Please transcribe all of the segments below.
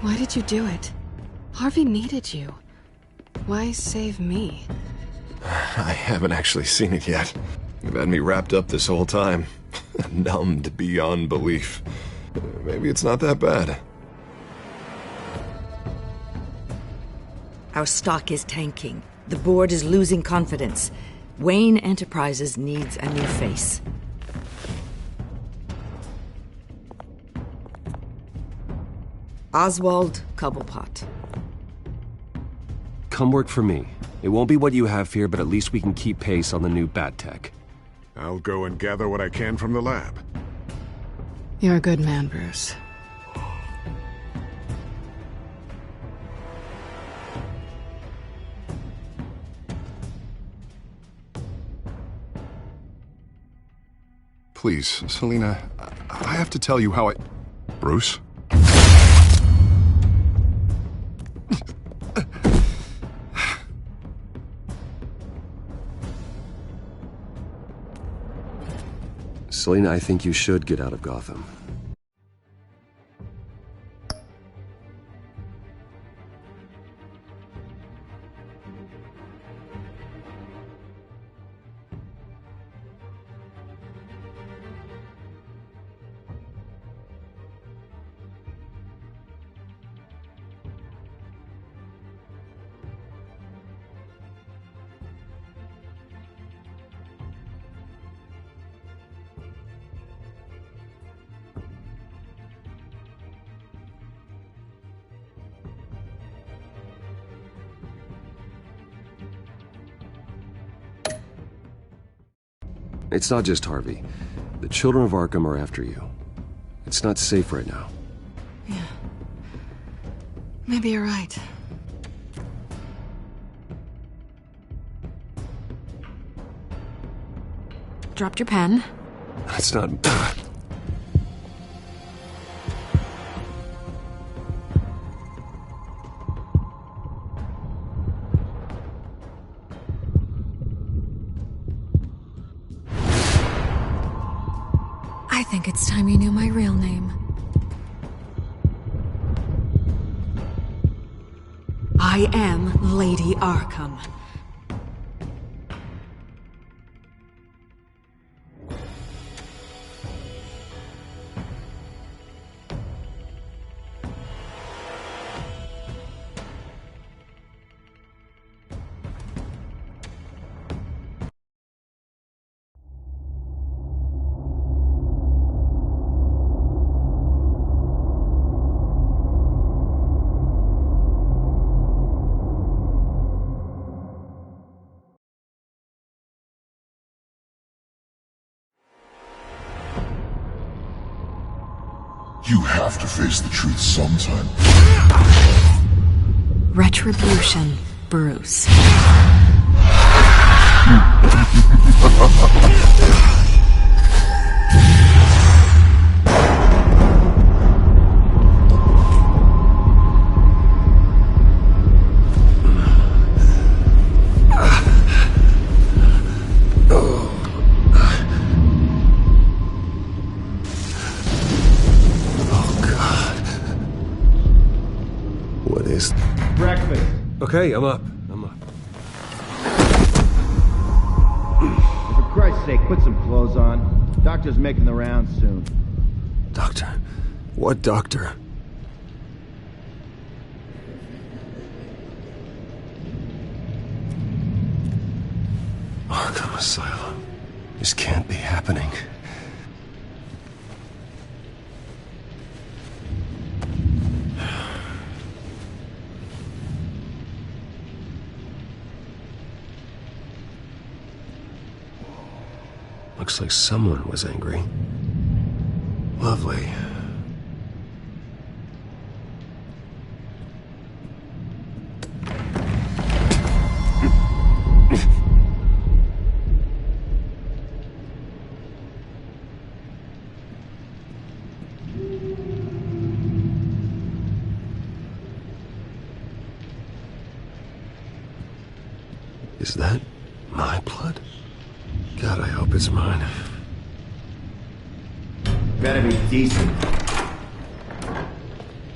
Why did you do it? Harvey needed you. Why save me? I haven't actually seen it yet. You've had me wrapped up this whole time. Numbed beyond belief. Maybe it's not that bad. Our stock is tanking. The board is losing confidence. Wayne Enterprises needs a new face. Oswald Cobblepot. Come work for me. It won't be what you have here, but at least we can keep pace on the new bat tech. I'll go and gather what I can from the lab. You're a good man, Bruce. Please, Selina, I have to tell you how I... Bruce? Selina, I think you should get out of Gotham. It's not just Harvey. The children of Arkham are after you. It's not safe right now. Yeah. Maybe you're right. Dropped your pen. That's not... I think it's time you knew my real name. I am Lady Arkham. You have to face the truth sometime. Retribution, Bruce. Breakfast. Okay, I'm up. For Christ's sake, put some clothes on. Doctor's making the rounds soon. Doctor? What doctor? Arkham Asylum. This can't be happening. Looks like someone was angry. Lovely. Is that my blood? God, I hope it's mine. Better be decent.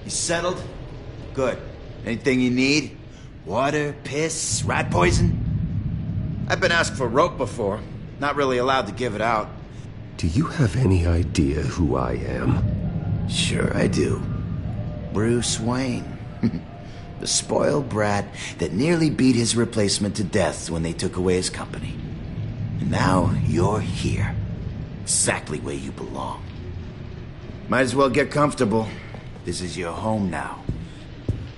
You settled? Good. Anything you need? Water, piss, rat poison? I've been asked for rope before. Not really allowed to give it out. Do you have any idea who I am? Sure I do. Bruce Wayne. The spoiled brat that nearly beat his replacement to death when they took away his company. And now you're here. Exactly where you belong. Might as well get comfortable. This is your home now.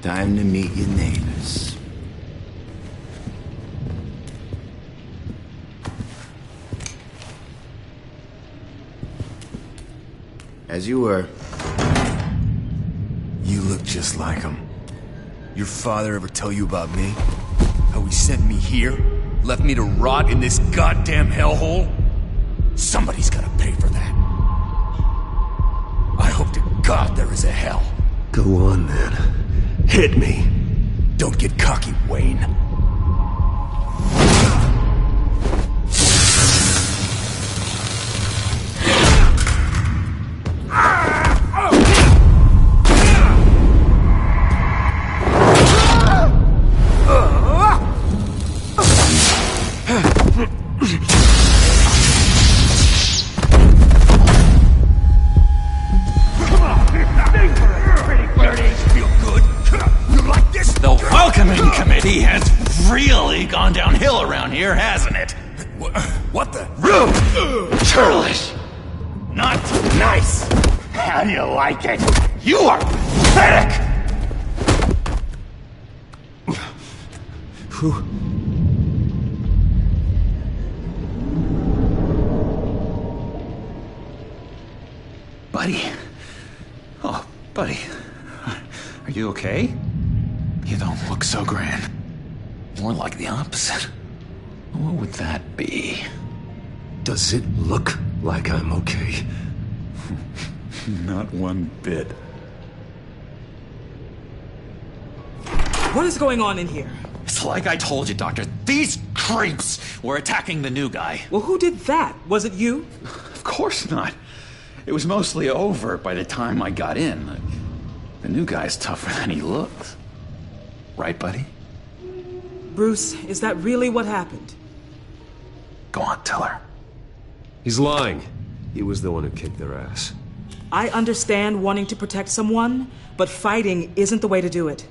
Time to meet your neighbors. As you were. You look just like him. Your father ever tell you about me? How he sent me here? Left me to rot in this goddamn hellhole? Somebody's gotta pay for that. I hope to God there is a hell. Go on, then. Hit me. Don't get cocky, Wayne. He has really gone downhill around here, hasn't it? What the? Churlish! Not nice! How do you like it? You are pathetic! Who? Buddy. Oh, buddy. Are you okay? You don't look so grand. More like the opposite. What would that be? Does it look like I'm okay? Not one bit. What is going on in here? It's like I told you, Doctor. These creeps were attacking the new guy. Well, who did that? Was it you? Of course not. It was mostly over by the time I got in. The new guy's tougher than he looks. Right, buddy? Bruce, is that really what happened? Go on, tell her. He's lying. He was the one who kicked their ass. I understand wanting to protect someone, but fighting isn't the way to do it.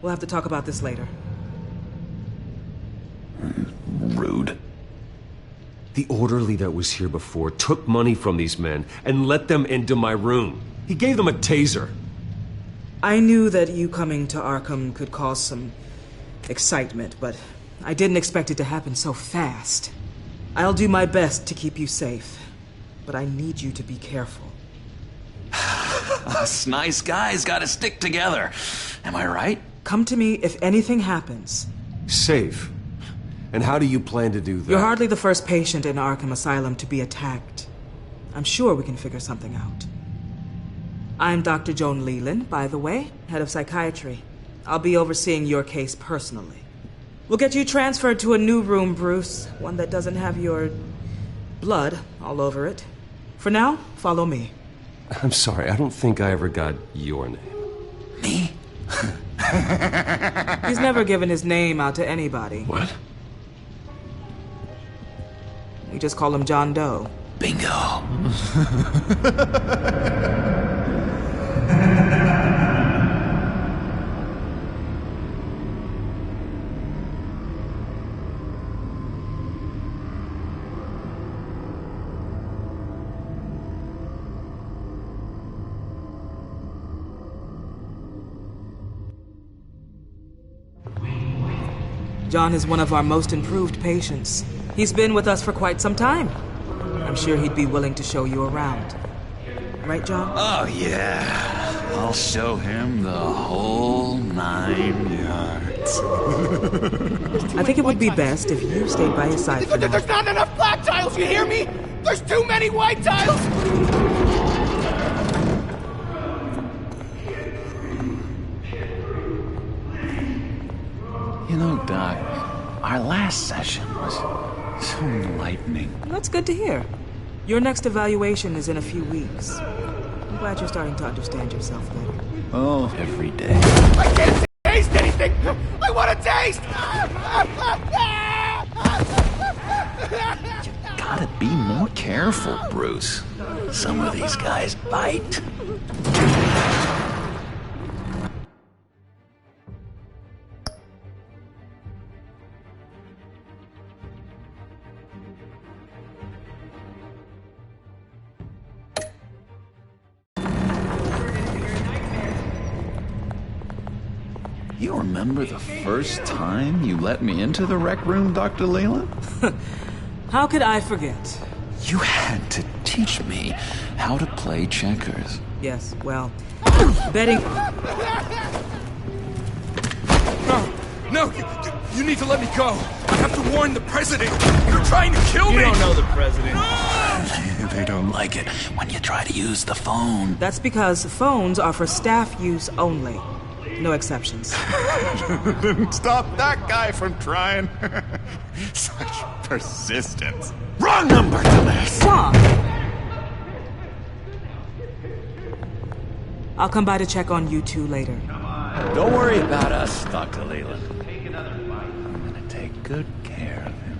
We'll have to talk about this later. Rude. The orderly that was here before took money from these men and let them into my room. He gave them a taser. I knew that you coming to Arkham could cause some excitement, but I didn't expect it to happen so fast. I'll do my best to keep you safe, but I need you to be careful. Us nice guys gotta stick together. Am I right? Come to me if anything happens. Safe? And how do you plan to do that? You're hardly the first patient in Arkham Asylum to be attacked. I'm sure we can figure something out. I'm Dr. Joan Leland, by the way, head of psychiatry. I'll be overseeing your case personally. We'll get you transferred to a new room, Bruce. One that doesn't have your blood all over it. For now, follow me. I'm sorry, I don't think I ever got your name. Me? He's never given his name out to anybody. What? We just call him John Doe. Bingo. John is one of our most improved patients. He's been with us for quite some time. I'm sure he'd be willing to show you around. Right, John? Oh, yeah. I'll show him the whole 9 yards. I think it would be best if you stayed by his side for now. There's not enough black tiles, you hear me? There's too many white tiles! You know, Doc, our last session was so enlightening. That's good to hear. Your next evaluation is in a few weeks. glad you're starting to understand yourself better. Oh, every day. I can't taste anything! I want to taste! Gotta be more careful, Bruce. Some of these guys bite. You remember the first time you let me into the rec room, Dr. Leland? How could I forget? You had to teach me how to play checkers. Yes, well, betting... No, you need to let me go. I have to warn the president. They're trying to kill me. You don't know the president. They don't like it when you try to use the phone. That's because phones are for staff use only. No exceptions. Stop that guy from trying. Such persistence. Wrong number, dumbass. Wrong. I'll come by to check on you two later. Don't worry about us, Dr. Leland. I'm gonna take good care of him.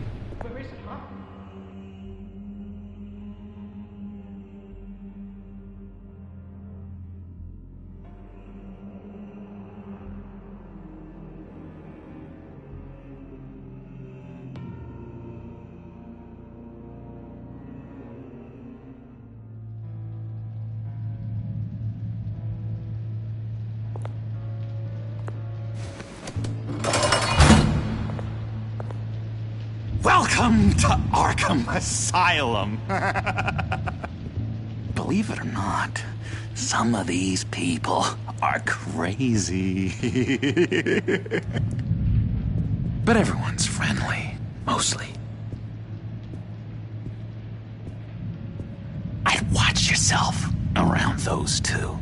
Welcome to Arkham Asylum. Believe it or not, some of these people are crazy. But everyone's friendly, mostly. I'd watch yourself around those two.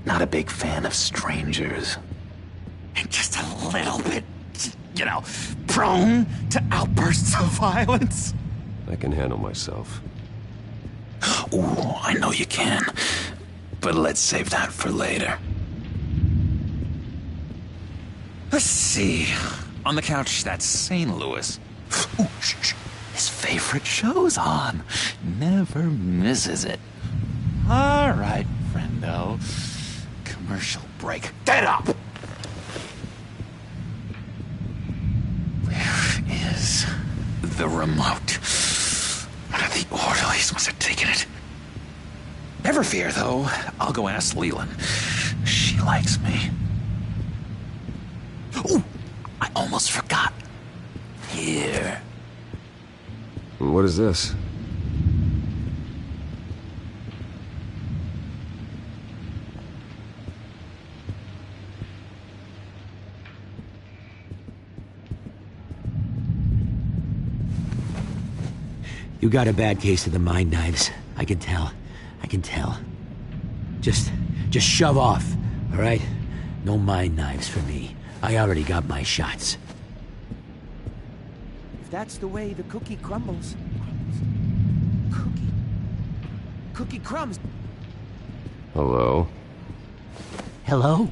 Not a big fan of strangers. And just a little bit, you know, prone to outbursts of violence. I can handle myself. Ooh, I know you can. But let's save that for later. Let's see. On the couch, that's St. Louis. Ooh, shh. His favorite show's on. Never misses it. All right, friendo. Commercial break. Get up! Where is the remote? One of the orderlies must have taken it. Never fear, though. I'll go ask Leland. She likes me. Ooh, I almost forgot. Here. What is this? You got a bad case of the mind knives. I can tell. I can tell. Just shove off, all right? No mind knives for me. I already got my shots. If that's the way the cookie crumbles... Cookie crumbs. Hello? Hello?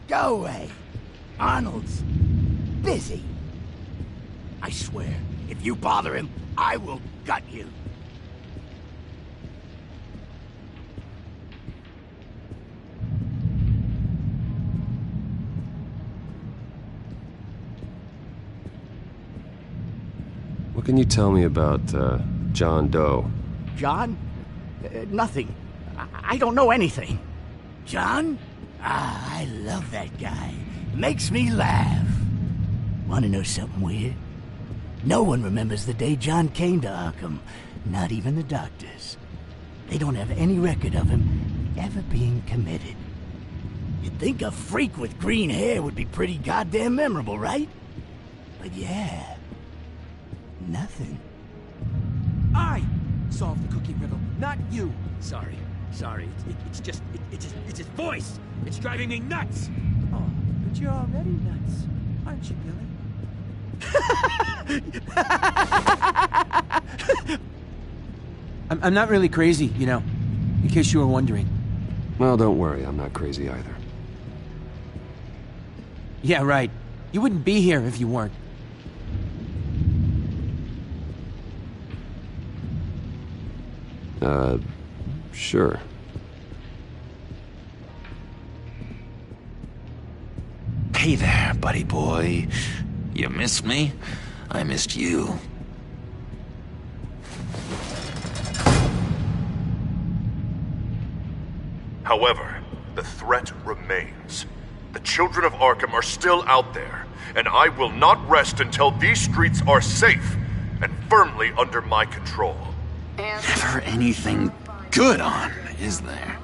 Go away. Arnold's busy. I swear, if you bother him, I will gut you. What can you tell me about, John Doe? John? Nothing. I don't know anything. John? Ah, I love that guy. Makes me laugh. Want to know something weird? No one remembers the day John came to Arkham, not even the doctors. They don't have any record of him ever being committed. You'd think a freak with green hair would be pretty goddamn memorable, right? But yeah, nothing. I solved the cookie riddle, not you. Sorry. It's just his voice. It's driving me nuts. Oh, but you're already nuts, aren't you, Billy? I'm not really crazy, you know, in case you were wondering. Well, don't worry, I'm not crazy either. Yeah, right. You wouldn't be here if you weren't. Sure. Hey there, buddy boy. You missed me? I missed you. However, the threat remains. The children of Arkham are still out there, and I will not rest until these streets are safe and firmly under my control. Never anything good on, is there?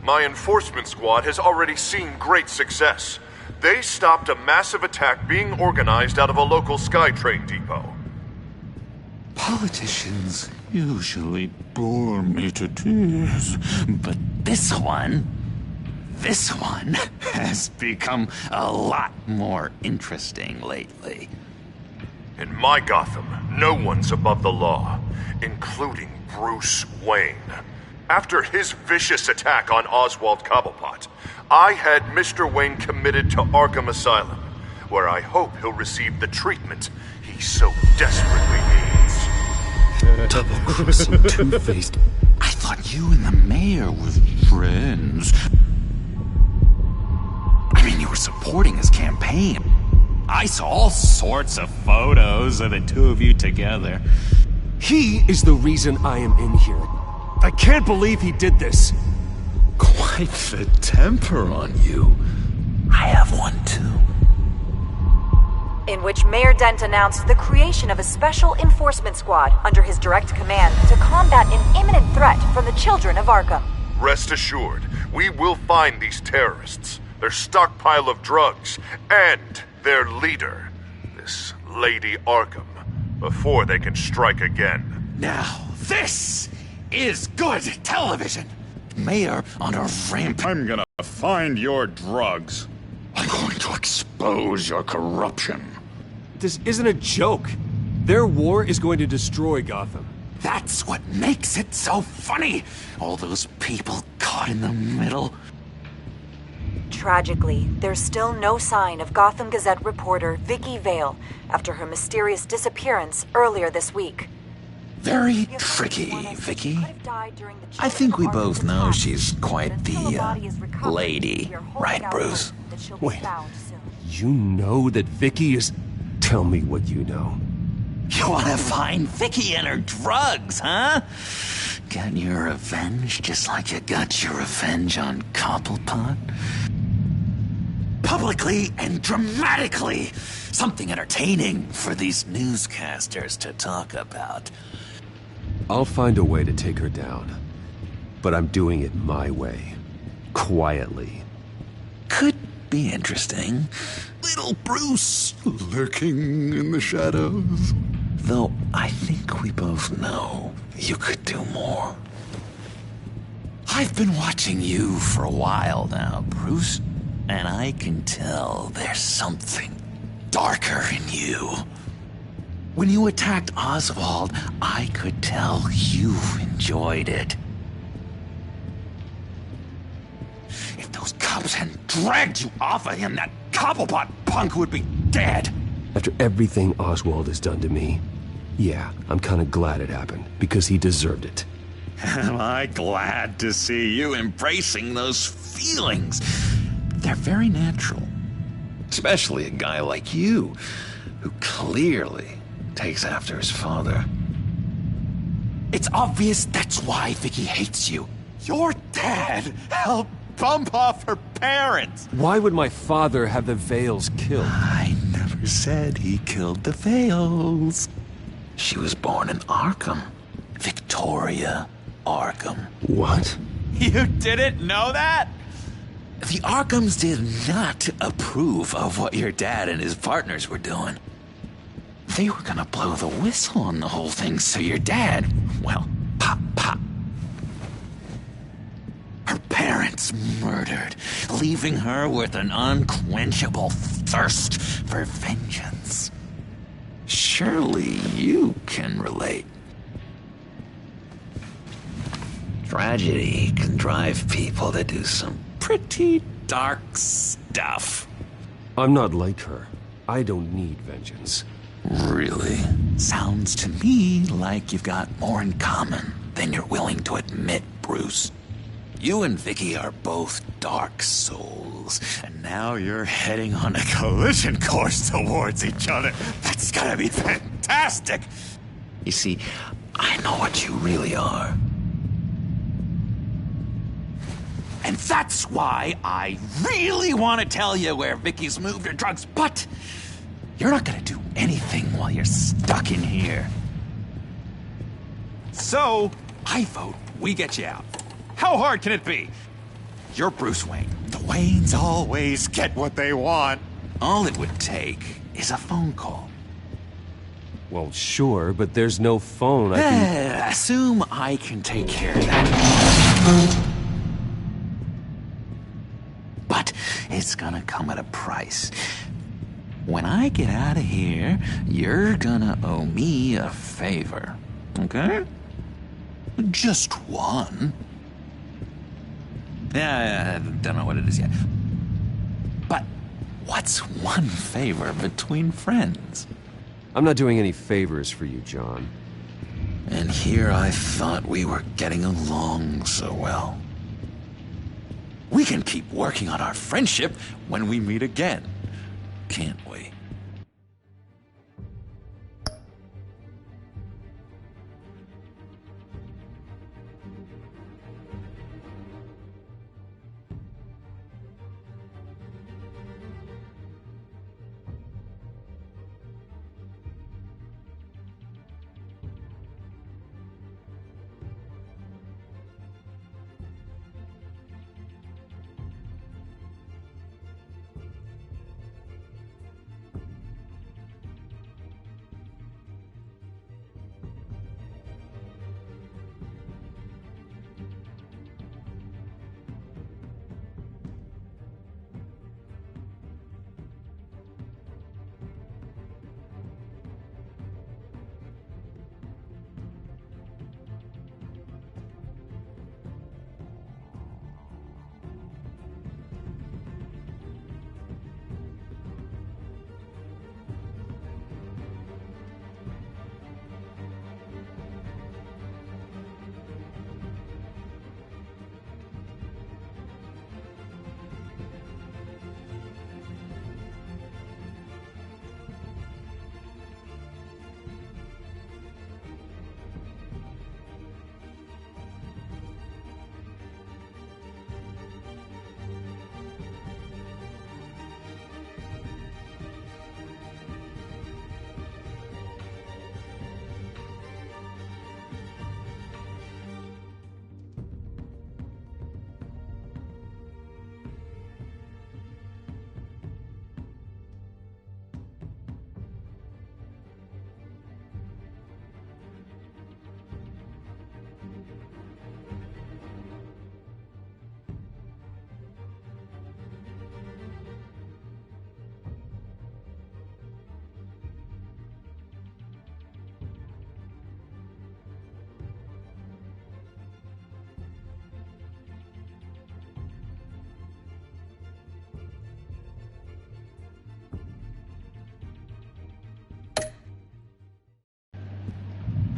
My enforcement squad has already seen great success. They stopped a massive attack being organized out of a local SkyTrain depot. Politicians usually bore me to tears, but this one has become a lot more interesting lately. In my Gotham, no one's above the law, including Bruce Wayne. After his vicious attack on Oswald Cobblepot, I had Mr. Wayne committed to Arkham Asylum, where I hope he'll receive the treatment he so desperately needs. Double-crossing, two-faced. I thought you and the mayor were friends. I mean, you were supporting his campaign. I saw all sorts of photos of the two of you together. He is the reason I am in here. I can't believe he did this. Quite the temper on you. I have one too. In which Mayor Dent announced the creation of a special enforcement squad under his direct command to combat an imminent threat from the children of Arkham. Rest assured, we will find these terrorists, their stockpile of drugs, and their leader, this Lady Arkham, before they can strike again. Now, this is good television. Mayor on a ramp. I'm gonna find your drugs. I'm going to expose your corruption. This isn't a joke. Their war is going to destroy Gotham. That's what makes it so funny. All those people caught in the middle. Tragically, there's still no sign of Gotham Gazette reporter Vicky Vale after her mysterious disappearance earlier this week. Very tricky, Vicky. I think we both know she's quite the, lady, right, Bruce? Wait, you know that Vicky is... Tell me what you know. You want to find Vicky and her drugs, huh? Get your revenge just like you got your revenge on Cobblepot? Publicly and dramatically! Something entertaining for these newscasters to talk about. I'll find a way to take her down. But I'm doing it my way. Quietly. Could be interesting. Little Bruce lurking in the shadows. Though I think we both know you could do more. I've been watching you for a while now, Bruce, and I can tell there's something darker in you. When you attacked Oswald, I could tell you enjoyed it. If those cops hadn't dragged you off of him, that Cobblepot punk would be dead. After everything Oswald has done to me, yeah, I'm kinda glad it happened, because he deserved it. Am I glad to see you embracing those feelings? They're very natural. Especially a guy like you, who clearly takes after his father. It's obvious that's why Vicky hates you. Your dad helped bump off her parents! Why would my father have the Vales killed? I never said he killed the Vales. She was born in Arkham. Victoria Arkham. What? You didn't know that? The Arkhams did not approve of what your dad and his partners were doing. They were gonna blow the whistle on the whole thing, so your dad, well, pop. Her parents murdered, leaving her with an unquenchable thirst for vengeance. Surely you can relate. Tragedy can drive people to do some pretty dark stuff. I'm not like her. I don't need vengeance. Really? Sounds to me like you've got more in common than you're willing to admit, Bruce. You and Vicky are both dark souls, and now you're heading on a collision course towards each other. That's gotta be fantastic! You see, I know what you really are. And that's why I really want to tell you where Vicky's moved her drugs, but you're not gonna do anything while you're stuck in here. So, I vote we get you out. How hard can it be? You're Bruce Wayne. The Waynes always get what they want. All it would take is a phone call. Well, sure, but there's no phone. I can... Assume I can take care of that. But it's gonna come at a price. When I get out of here, you're gonna owe me a favor, okay? Just one. Yeah, I don't know what it is yet. But what's one favor between friends? I'm not doing any favors for you, John. And here I thought we were getting along so well. We can keep working on our friendship when we meet again, can't we?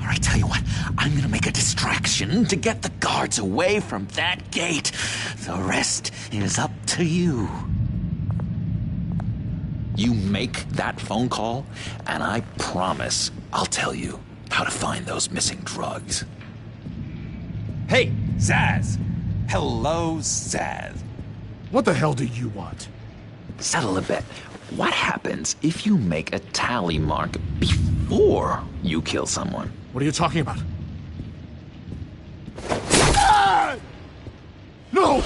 I tell you what, I'm gonna make a distraction to get the guards away from that gate. The rest is up to you. You make that phone call, and I promise I'll tell you how to find those missing drugs. Hey, Zaz! Hello, Zaz. What the hell do you want? Settle a bet. What happens if you make a tally mark before you kill someone? What are you talking about? Ah! No!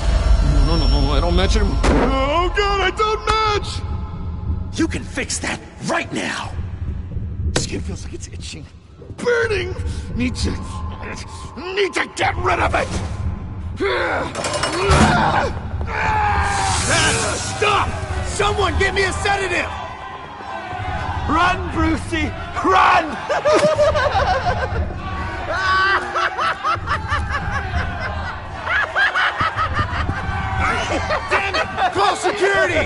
No, I don't match anymore. Oh god, I don't match! You can fix that right now! Skin feels like it's itching. Burning! Need to get rid of it! Stop! Someone give me a sedative! Run, Brucey! Run! Damn it! Call security!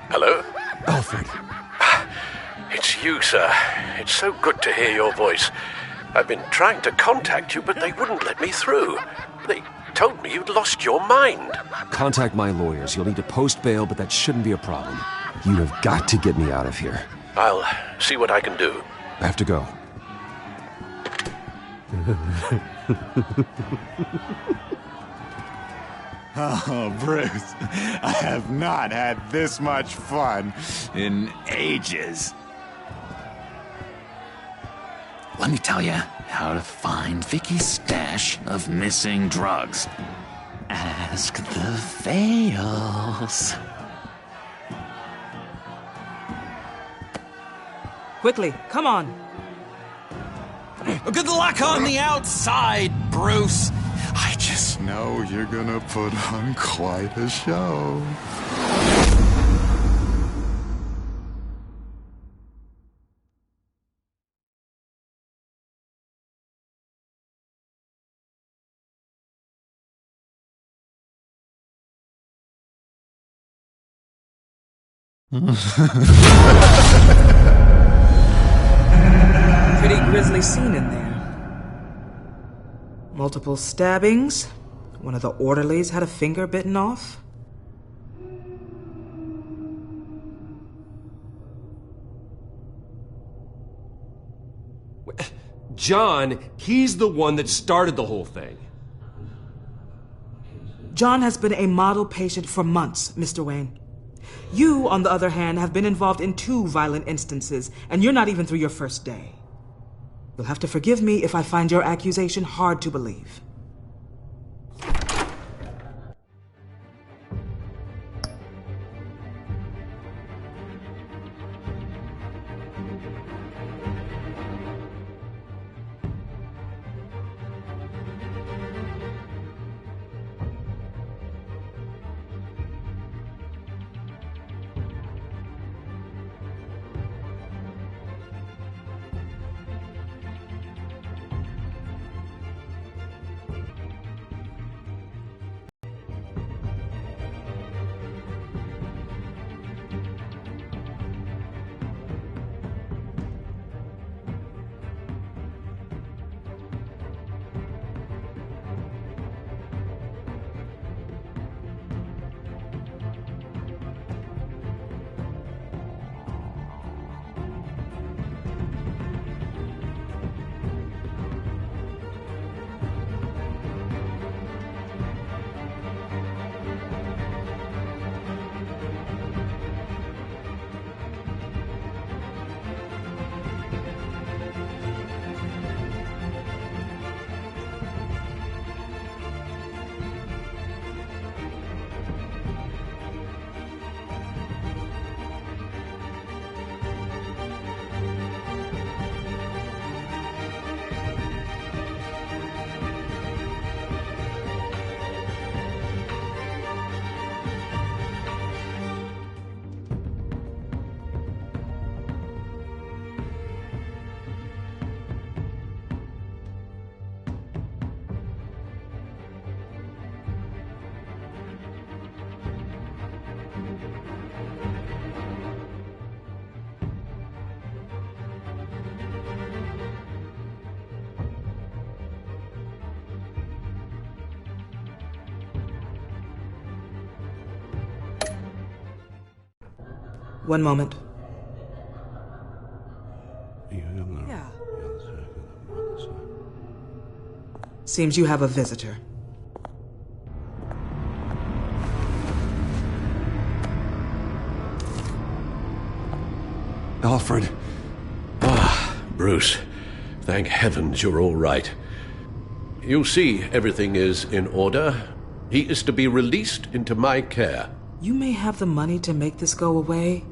Hello? Alfred. It's you, sir. It's so good to hear your voice. I've been trying to contact you, but they wouldn't let me through. They told me you'd lost your mind. Contact my lawyers. You'll need to post bail, but that shouldn't be a problem. You have got to get me out of here. I'll see what I can do. I have to go. Oh, Bruce, I have not had this much fun in ages. Let me tell you how to find Vicky's stash of missing drugs. Ask the Vales. Quickly, come on. Good luck on the outside, Bruce. I just know you're gonna put on quite a show. Pretty grisly scene in there. Multiple stabbings. One of the orderlies had a finger bitten off. John, he's the one that started the whole thing. John has been a model patient for months, Mr. Wayne. You, on the other hand, have been involved in 2 violent instances, and you're not even through your first day. You'll have to forgive me if I find your accusation hard to believe. One moment. Yeah. Seems you have a visitor. Alfred. Ah, Bruce. Thank heavens you're all right. You see, everything is in order. He is to be released into my care. You may have the money to make this go away,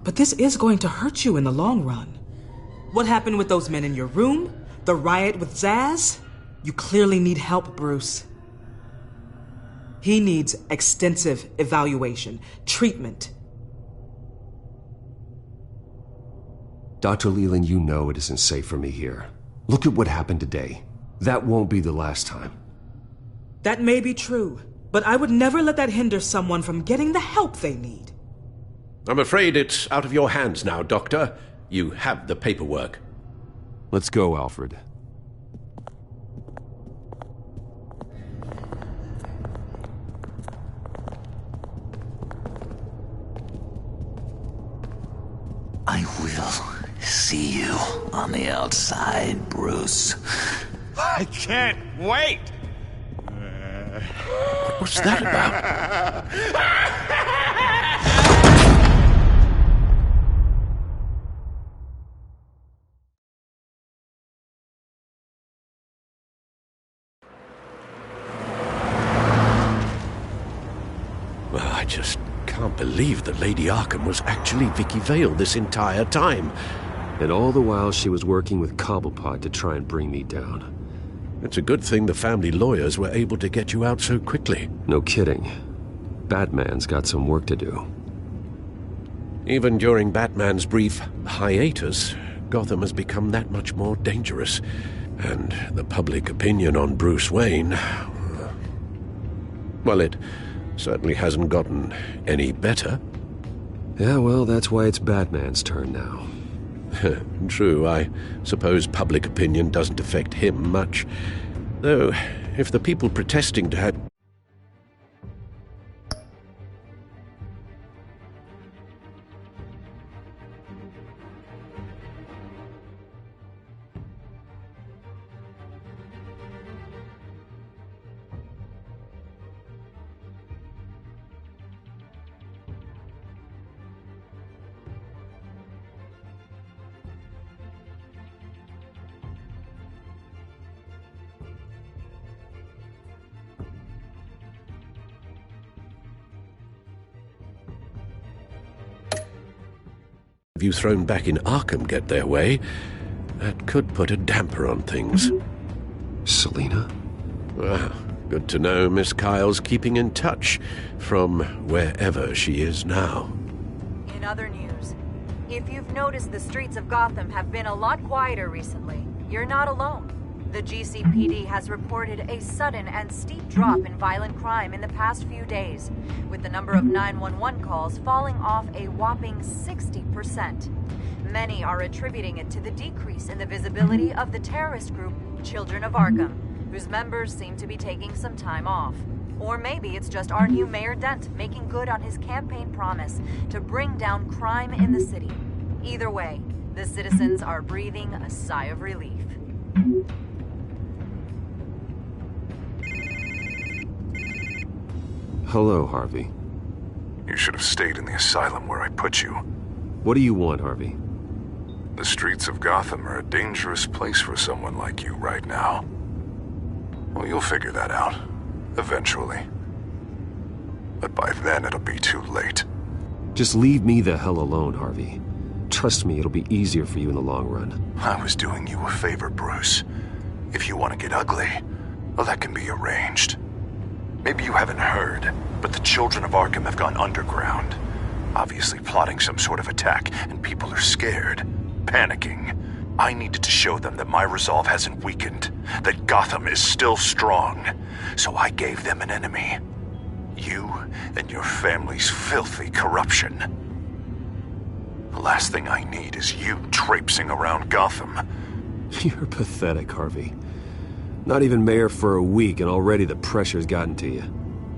but this is going to hurt you in the long run. What happened with those men in your room? The riot with Zaz? You clearly need help, Bruce. He needs extensive evaluation, treatment. Dr. Leland, you know it isn't safe for me here. Look at what happened today. That won't be the last time. That may be true, but I would never let that hinder someone from getting the help they need. I'm afraid it's out of your hands now, Doctor. You have the paperwork. Let's go, Alfred. I will see you on the outside, Bruce. I can't wait! What's that about? Well, I just can't believe that Lady Arkham was actually Vicky Vale this entire time. And all the while she was working with Cobblepot to try and bring me down. It's a good thing the family lawyers were able to get you out so quickly. No kidding. Batman's got some work to do. Even during Batman's brief hiatus, Gotham has become that much more dangerous. And the public opinion on Bruce Wayne... well, it certainly hasn't gotten any better. Yeah, well, that's why it's Batman's turn now. True, I suppose public opinion doesn't affect him much. Though, if the people protesting to have... you thrown back in Arkham get their way, that could put a damper on things. Selina? Well, good to know Miss Kyle's keeping in touch from wherever she is now. In other news, if you've noticed the streets of Gotham have been a lot quieter recently, you're not alone. The GCPD has reported a sudden and steep drop in violent crime in the past few days, with the number of 911 calls falling off a whopping 60%. Many are attributing it to the decrease in the visibility of the terrorist group Children of Arkham, whose members seem to be taking some time off. Or maybe it's just our new Mayor Dent making good on his campaign promise to bring down crime in the city. Either way, the citizens are breathing a sigh of relief. Hello, Harvey. You should have stayed in the asylum where I put you. What do you want, Harvey? The streets of Gotham are a dangerous place for someone like you right now. Well, you'll figure that out. Eventually. But by then, it'll be too late. Just leave me the hell alone, Harvey. Trust me, it'll be easier for you in the long run. I was doing you a favor, Bruce. If you want to get ugly, well, that can be arranged. Maybe you haven't heard, but the Children of Arkham have gone underground. Obviously plotting some sort of attack, and people are scared, panicking. I needed to show them that my resolve hasn't weakened, that Gotham is still strong. So I gave them an enemy. You and your family's filthy corruption. The last thing I need is you traipsing around Gotham. You're pathetic, Harvey. Not even mayor for a week and already the pressure's gotten to you.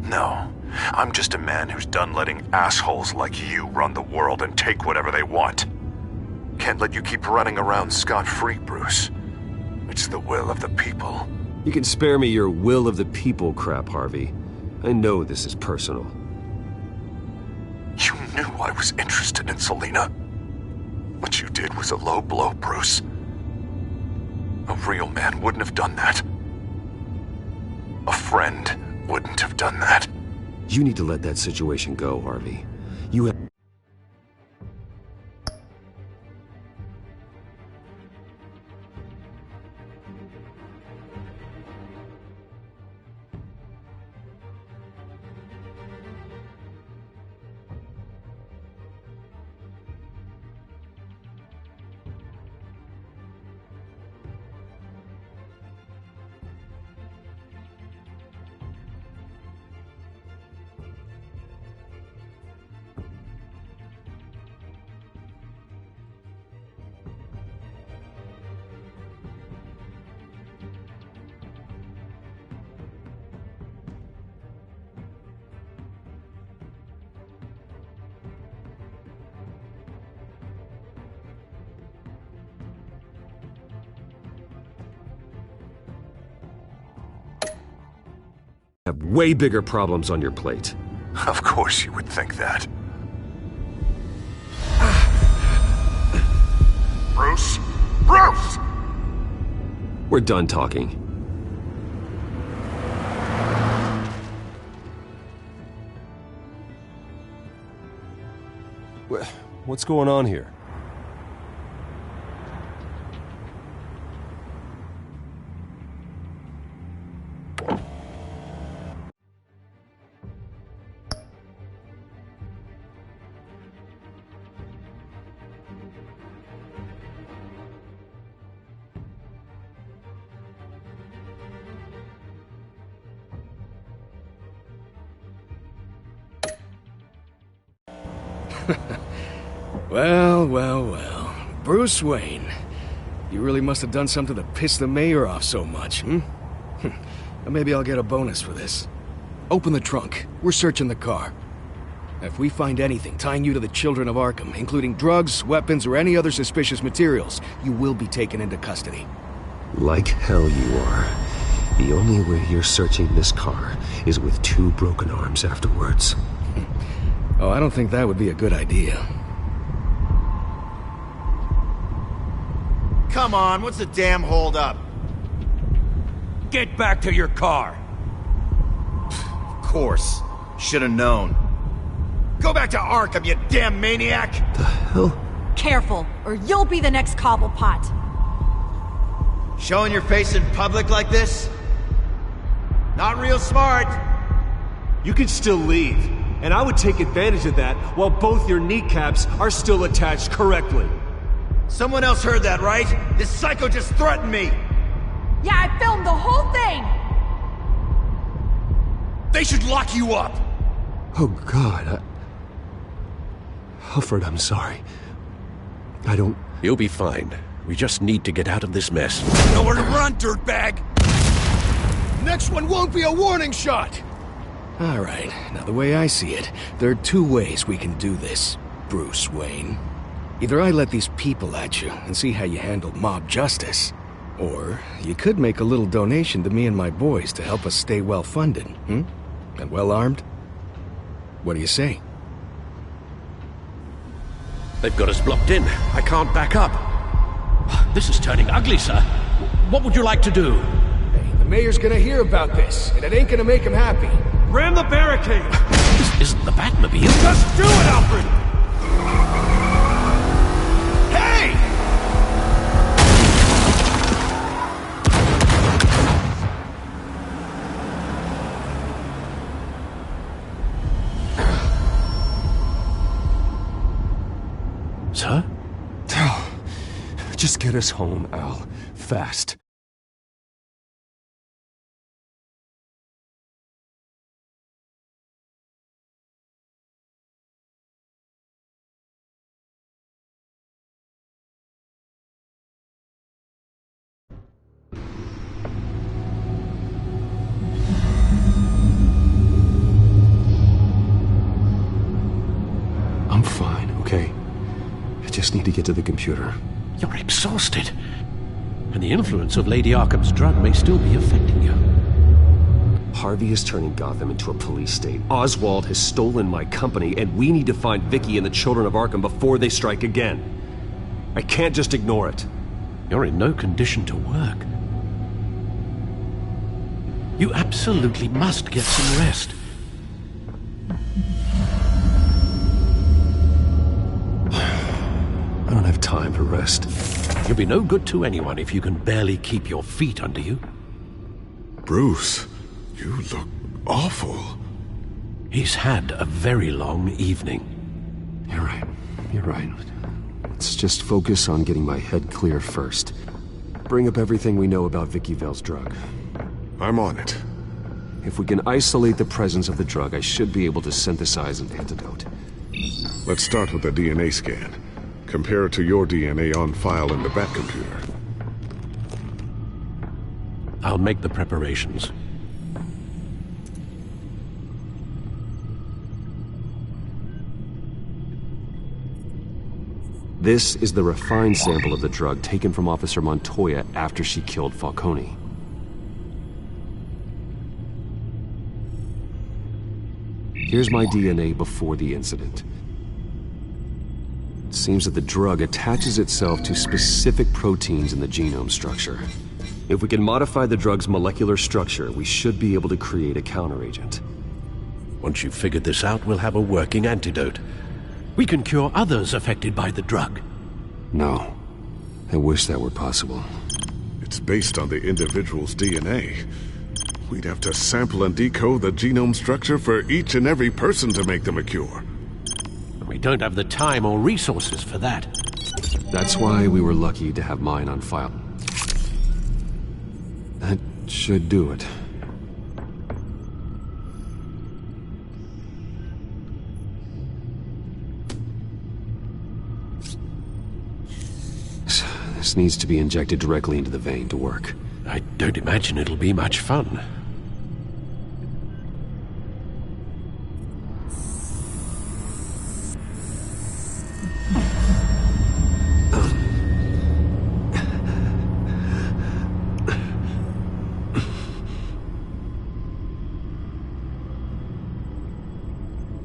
No, I'm just a man who's done letting assholes like you run the world and take whatever they want. Can't let you keep running around scot-free, Bruce. It's the will of the people. You can spare me your will of the people crap, Harvey. I know this is personal. You knew I was interested in Selena. What you did was a low blow, Bruce. A real man wouldn't have done that. A friend wouldn't have done that. You need to let that situation go, Harvey. You have... have way bigger problems on your plate. Of course you would think that. Bruce? Bruce! We're done talking. What's going on here? Well. Bruce Wayne. You really must have done something to piss the mayor off so much, hmm? Maybe I'll get a bonus for this. Open the trunk. We're searching the car. If we find anything tying you to the children of Arkham, including drugs, weapons, or any other suspicious materials, you will be taken into custody. Like hell you are. The only way you're searching this car is with 2 broken arms afterwards. Oh, I don't think that would be a good idea. Come on, what's the damn hold-up? Get back to your car! Of course. Should've known. Go back to Arkham, you damn maniac! The hell? Careful, or you'll be the next Cobblepot. Showing your face in public like this? Not real smart. You could still leave, and I would take advantage of that while both your kneecaps are still attached correctly. Someone else heard that, right? This psycho just threatened me! Yeah, I filmed the whole thing! They should lock you up! Oh, God, Alfred, I'm sorry. I don't... You'll be fine. We just need to get out of this mess. Nowhere to run, dirtbag! Next one won't be a warning shot! Alright, now the way I see it, there are 2 ways we can do this, Bruce Wayne. Either I let these people at you and see how you handle mob justice, or you could make a little donation to me and my boys to help us stay well-funded, And well-armed? What do you say? They've got us blocked in. I can't back up. This is turning ugly, sir. What would you like to do? Hey, the mayor's gonna hear about this, and it ain't gonna make him happy. Ram the barricade! This isn't the Batmobile. Just do it, Alfred! Hey! Sir? Just get us home, Al. Fast. I'm fine, okay? I just need to get to the computer. You're exhausted. And the influence of Lady Arkham's drug may still be affecting you. Harvey is turning Gotham into a police state. Oswald has stolen my company, and we need to find Vicky and the children of Arkham before they strike again. I can't just ignore it. You're in no condition to work. You absolutely must get some rest. I don't have time for rest. You'll be no good to anyone if you can barely keep your feet under you. Bruce, you look awful. He's had a very long evening. You're right. You're right. Let's just focus on getting my head clear first. Bring up everything we know about Vicky Vale's drug. I'm on it. If we can isolate the presence of the drug, I should be able to synthesize an antidote. Let's start with a DNA scan. Compare it to your DNA on file in the Bat computer. I'll make the preparations. This is the refined sample of the drug taken from Officer Montoya after she killed Falcone. Here's my DNA before the incident. It seems that the drug attaches itself to specific proteins in the genome structure. If we can modify the drug's molecular structure, we should be able to create a counteragent. Once you've figured this out, we'll have a working antidote. We can cure others affected by the drug. No. I wish that were possible. It's based on the individual's DNA. We'd have to sample and decode the genome structure for each and every person to make them a cure. We don't have the time or resources for that. That's why we were lucky to have mine on file. That should do it. This needs to be injected directly into the vein to work. I don't imagine it'll be much fun.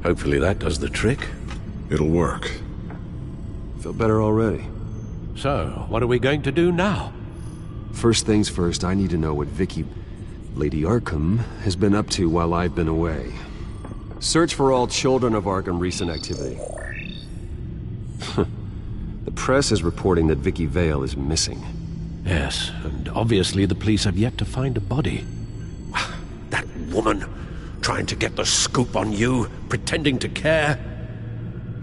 Hopefully that does the trick. It'll work. Feel better already. So, what are we going to do now? First things first, I need to know what Vicky, Lady Arkham, has been up to while I've been away. Search for all children of Arkham recent activity. The press is reporting that Vicky Vale is missing. Yes, and obviously the police have yet to find a body. That woman, trying to get the scoop on you, pretending to care.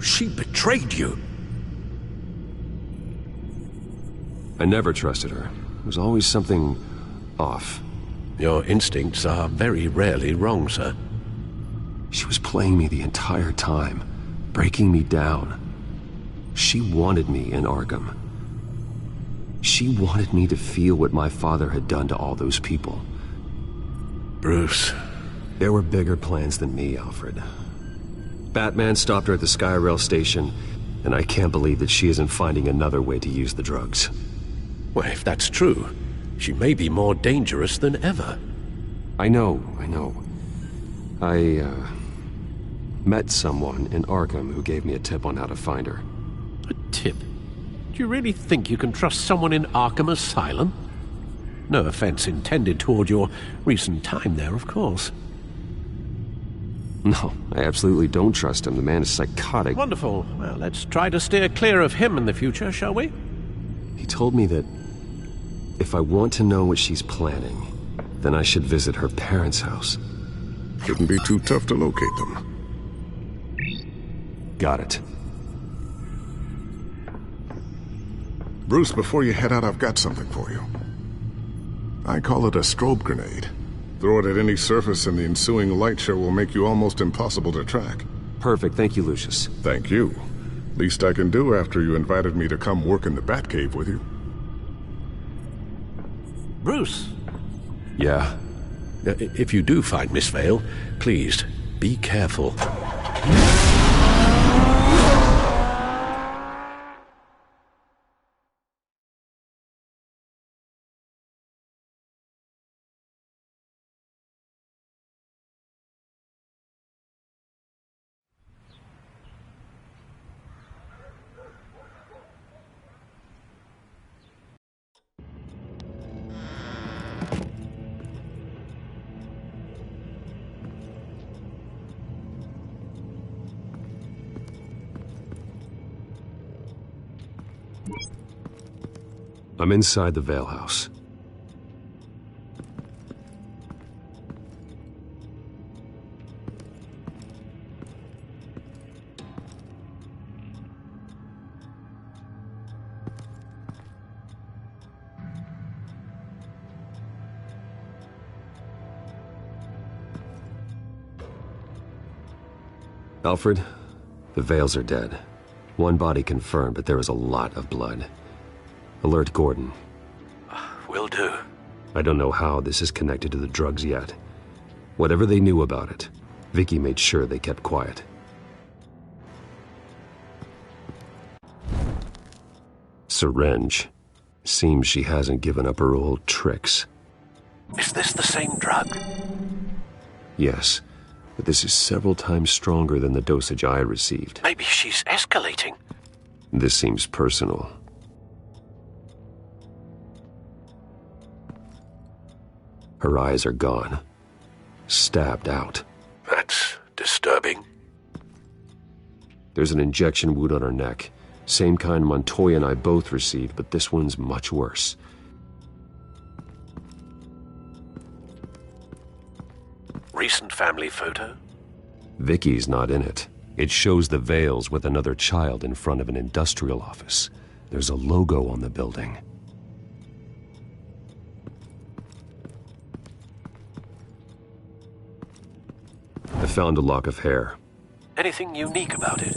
She betrayed you. I never trusted her. There was always something off. Your instincts are very rarely wrong, sir. She was playing me the entire time, breaking me down. She wanted me in Arkham. She wanted me to feel what my father had done to all those people. Bruce. There were bigger plans than me, Alfred. Batman stopped her at the Skyrail station, and I can't believe that she isn't finding another way to use the drugs. Well, if that's true, she may be more dangerous than ever. I know. I met someone in Arkham who gave me a tip on how to find her. A tip? Do you really think you can trust someone in Arkham Asylum? No offense intended toward your recent time there, of course. No, I absolutely don't trust him. The man is psychotic. Wonderful. Well, let's try to steer clear of him in the future, shall we? He told me that if I want to know what she's planning, then I should visit her parents' house. Shouldn't be too tough to locate them. Got it. Bruce, before you head out, I've got something for you. I call it a strobe grenade. Throw it at any surface and the ensuing light show will make you almost impossible to track. Perfect. Thank you, Lucius. Thank you. Least I can do after you invited me to come work in the Batcave with you. Bruce. Yeah? If you do find Miss Vale, please, be careful. I'm inside the Vale house. Alfred, the Vales are dead. One body confirmed, but there is a lot of blood. Alert Gordon. Will do. I don't know how this is connected to the drugs yet. Whatever they knew about it, Vicky made sure they kept quiet. Syringe. Seems she hasn't given up her old tricks. Is this the same drug? Yes, but this is several times stronger than the dosage I received. Maybe she's escalating. This seems personal. Her eyes are gone. Stabbed out. That's disturbing. There's an injection wound on her neck. Same kind Montoya and I both received, but this one's much worse. Recent family photo? Vicky's not in it. It shows the Vales with another child in front of an industrial office. There's a logo on the building. I found a lock of hair. Anything unique about it?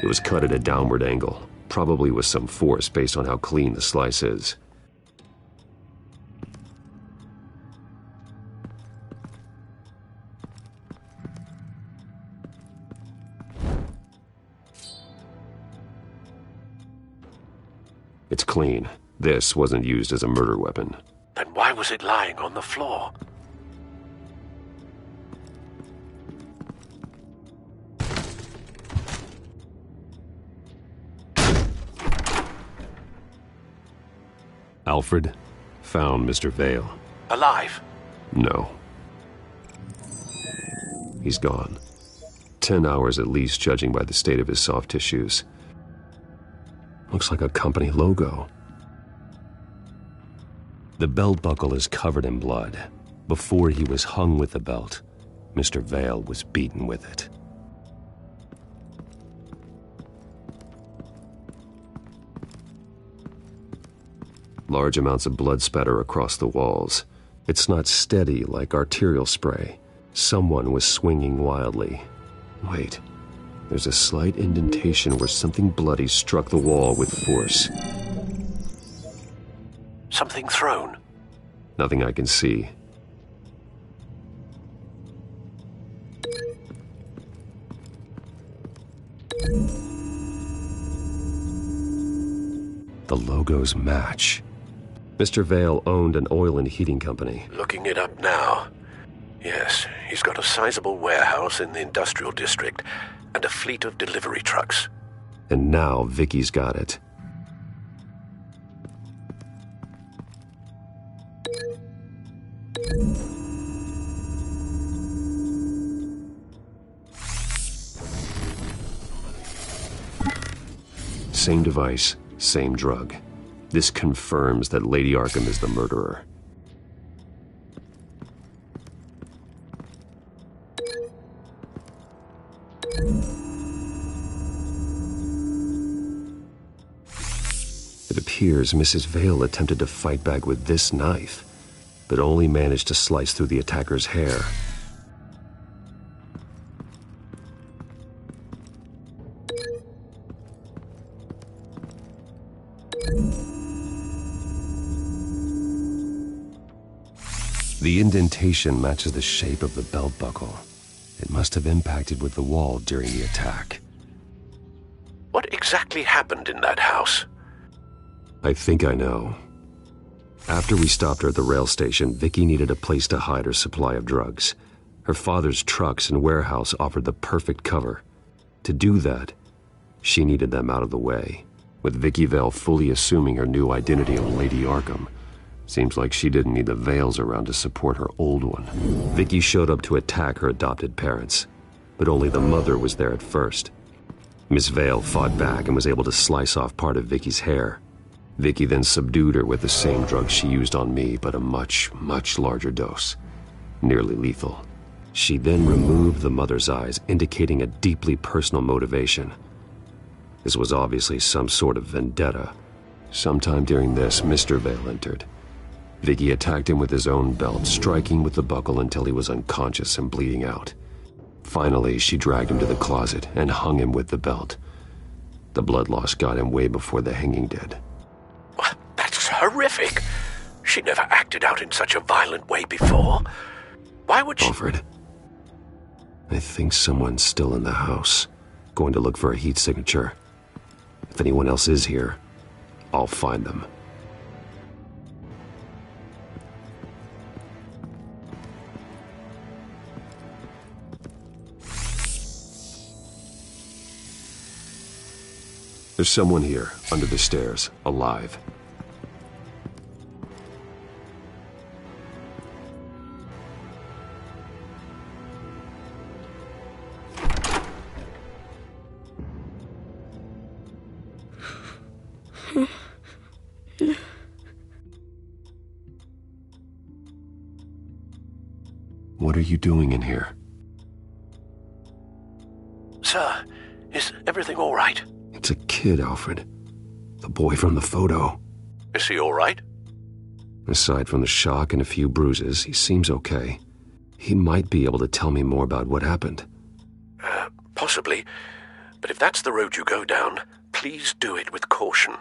It was cut at a downward angle, probably with some force based on how clean the slice is. It's clean. This wasn't used as a murder weapon. Then why was it lying on the floor? Alfred found Mr. Vale. Alive? No. He's gone. 10 hours at least, judging by the state of his soft tissues. Looks like a company logo. The belt buckle is covered in blood. Before he was hung with the belt, Mr. Vale was beaten with it. Large amounts of blood spatter across the walls. It's not steady like arterial spray. Someone was swinging wildly. Wait, there's a slight indentation where something bloody struck the wall with force. Something thrown? Nothing I can see. The logos match. Mr. Vale owned an oil and heating company. Looking it up now. Yes, he's got a sizable warehouse in the industrial district and a fleet of delivery trucks. And now Vicky's got it. Same device, same drug. This confirms that Lady Arkham is the murderer. It appears Mrs. Vale attempted to fight back with this knife, but only managed to slice through the attacker's hair. The indentation matches the shape of the belt buckle. It must have impacted with the wall during the attack. What exactly happened in that house? I think I know. After we stopped her at the rail station, Vicky needed a place to hide her supply of drugs. Her father's trucks and warehouse offered the perfect cover. To do that, she needed them out of the way. With Vicky Vale fully assuming her new identity of Lady Arkham, seems like she didn't need the Vales around to support her old one. Vicky showed up to attack her adopted parents, but only the mother was there at first. Miss Vale fought back and was able to slice off part of Vicky's hair. Vicky then subdued her with the same drug she used on me, but a much, much larger dose. Nearly lethal. She then removed the mother's eyes, indicating a deeply personal motivation. This was obviously some sort of vendetta. Sometime during this, Mr. Vale entered. Vicky attacked him with his own belt, striking with the buckle until he was unconscious and bleeding out. Finally, she dragged him to the closet and hung him with the belt. The blood loss got him way before the hanging did. That's horrific. She never acted out in such a violent way before. Why would she... Alfred, I think someone's still in the house, going to look for a heat signature. If anyone else is here, I'll find them. There's someone here, under the stairs, alive. What are you doing in here? Sir, is everything all right? It's a kid, Alfred. The boy from the photo. Is he all right? Aside from the shock and a few bruises, he seems okay. He might be able to tell me more about what happened. Possibly. But if that's the road you go down, please do it with caution.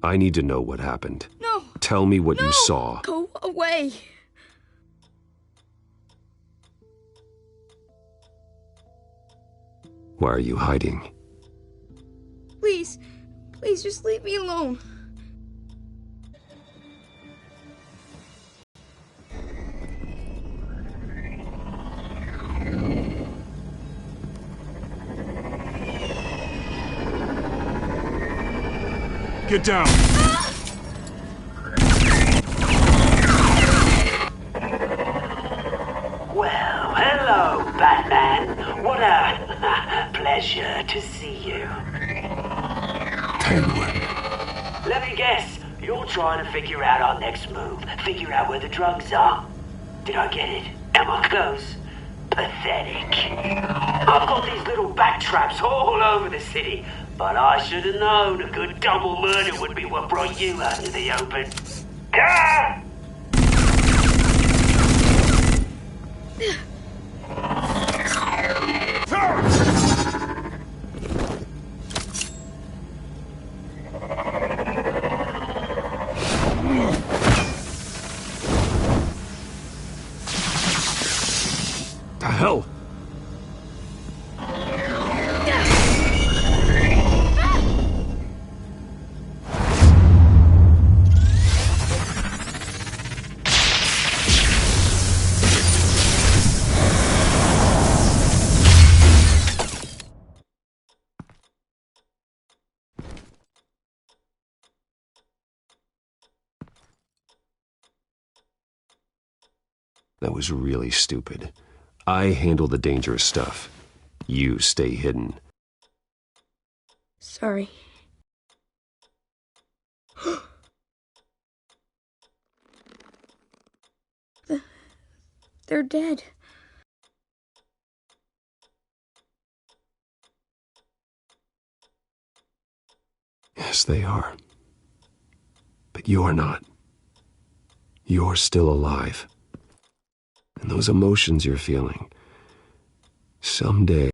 I need to know what happened. No! Tell me what you saw. Go away! Why are you hiding? Please, please just leave me alone. Get down! Well, hello, Batman. What a pleasure to see you. Penguin. Let me guess, you're trying to figure out our next move. Figure out where the drugs are. Did I get it? Am I close? Pathetic. I've got these little bat traps all over the city, but I should have known a good double murder would be what brought you out into the open. Ah! The hell? That was really stupid. I handle the dangerous stuff. You stay hidden. Sorry. They're dead. Yes, they are. But you're not. You're still alive. And those emotions you're feeling, someday...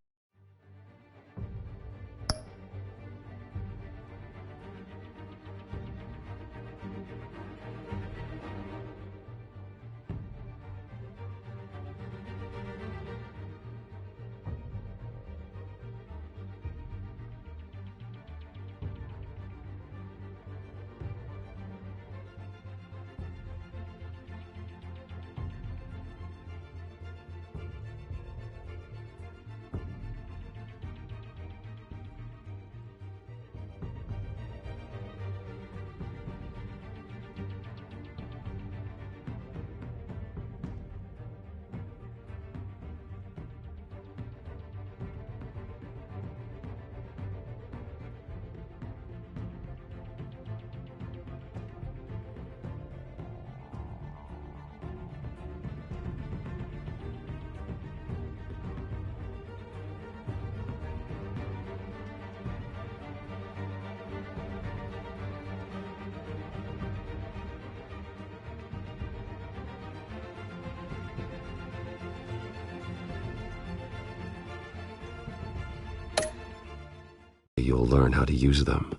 you'll learn how to use them.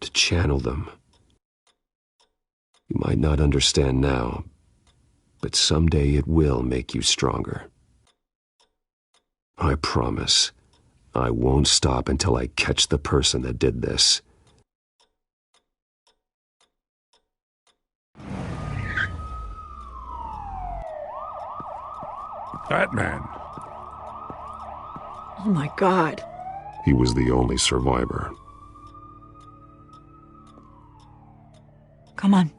To channel them. You might not understand now, but someday it will make you stronger. I promise, I won't stop until I catch the person that did this. Batman. Oh my God. He was the only survivor. Come on.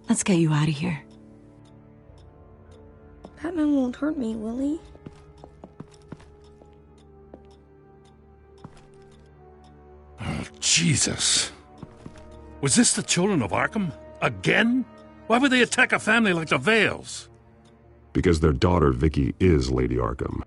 Let's get you out of here. Batman won't hurt me, will he? Oh, Jesus. Was this the children of Arkham? Again? Why would they attack a family like the Vales? Because their daughter, Vicky, is Lady Arkham.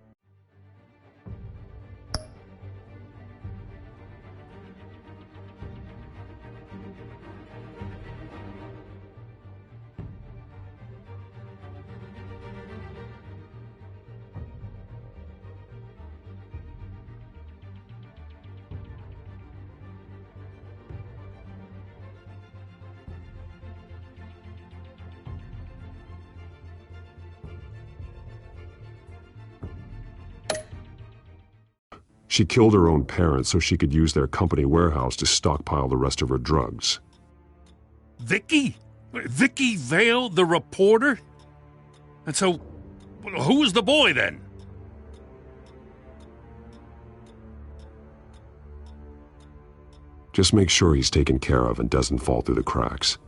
She killed her own parents so she could use their company warehouse to stockpile the rest of her drugs. Vicky? Vicky Vale, the reporter? And so, who was the boy then? Just make sure he's taken care of and doesn't fall through the cracks.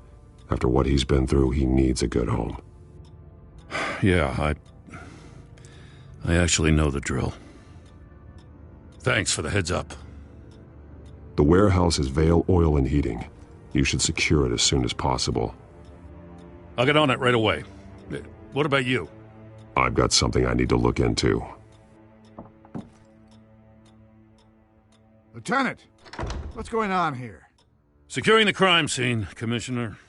After what he's been through, he needs a good home. Yeah, I actually know the drill. Thanks for the heads up. The warehouse is Vale Oil and Heating. You should secure it as soon as possible. I'll get on it right away. What about you? I've got something I need to look into. Lieutenant, what's going on here? Securing the crime scene, Commissioner.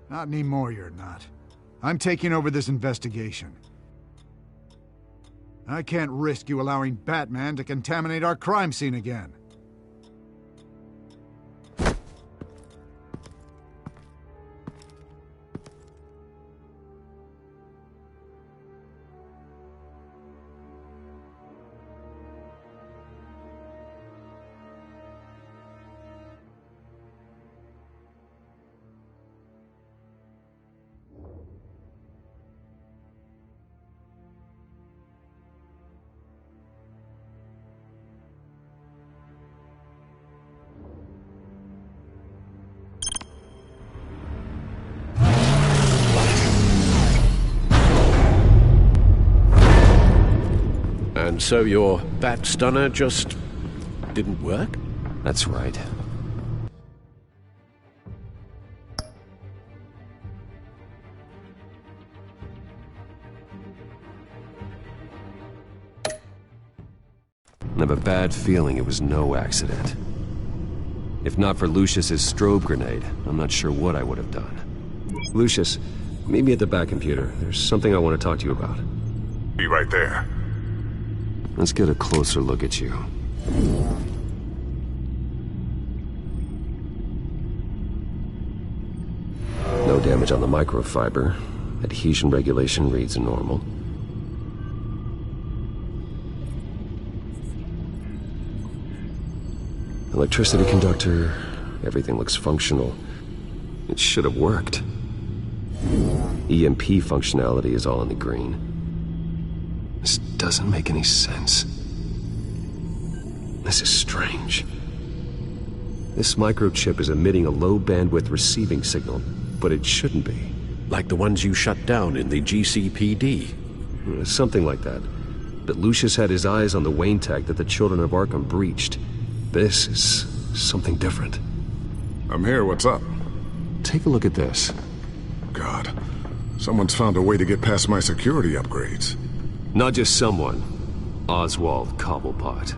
Not anymore, you're not. I'm taking over this investigation. I can't risk you allowing Batman to contaminate our crime scene again. And so your bat stunner just didn't work? That's right. I have a bad feeling it was no accident. If not for Lucius's strobe grenade, I'm not sure what I would have done. Lucius, meet me at the back computer. There's something I want to talk to you about. Be right there. Let's get a closer look at you. No damage on the microfiber. Adhesion regulation reads normal. Electricity conductor, everything looks functional. It should have worked. EMP functionality is all in the green. This doesn't make any sense. This is strange. This microchip is emitting a low-bandwidth receiving signal, but it shouldn't be. Like the ones you shut down in the GCPD? Something like that. But Lucius had his eyes on the Wayne tag that the children of Arkham breached. This is something different. I'm here, what's up? Take a look at this. God, someone's found a way to get past my security upgrades. Not just someone. Oswald Cobblepot.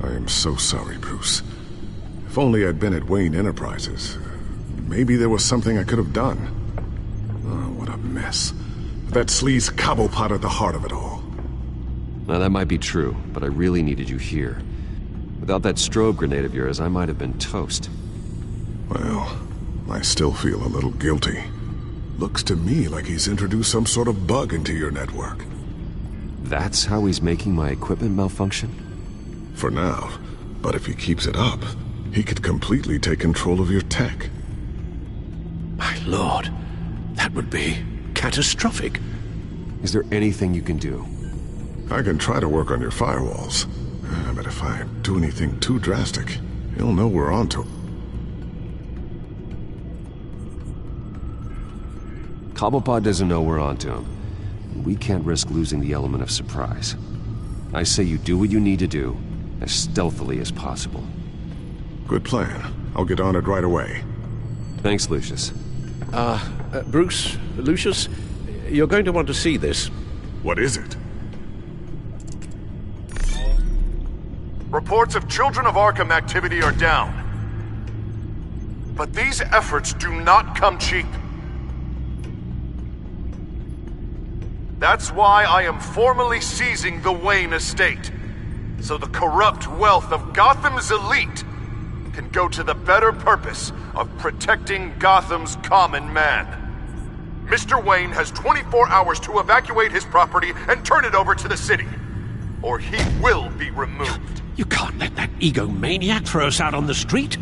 I am so sorry, Bruce. If only I'd been at Wayne Enterprises. Maybe there was something I could have done. Oh, what a mess. That sleaze Cobblepot at the heart of it all. Now that might be true, but I really needed you here. Without that strobe grenade of yours, I might have been toast. Well, I still feel a little guilty. Looks to me like he's introduced some sort of bug into your network. That's how he's making my equipment malfunction? For now. But if he keeps it up, he could completely take control of your tech. My lord, that would be catastrophic. Is there anything you can do? I can try to work on your firewalls. But if I do anything too drastic, he'll know we're onto. Cobblepot doesn't know we're onto him. We can't risk losing the element of surprise. I say you do what you need to do, as stealthily as possible. Good plan. I'll get on it right away. Thanks, Lucius. Bruce, Lucius, you're going to want to see this. What is it? Reports of Children of Arkham activity are down. But these efforts do not come cheap. That's why I am formally seizing the Wayne estate, so the corrupt wealth of Gotham's elite can go to the better purpose of protecting Gotham's common man. Mr. Wayne has 24 hours to evacuate his property and turn it over to the city, or he will be removed. You can't let that egomaniac throw us out on the street.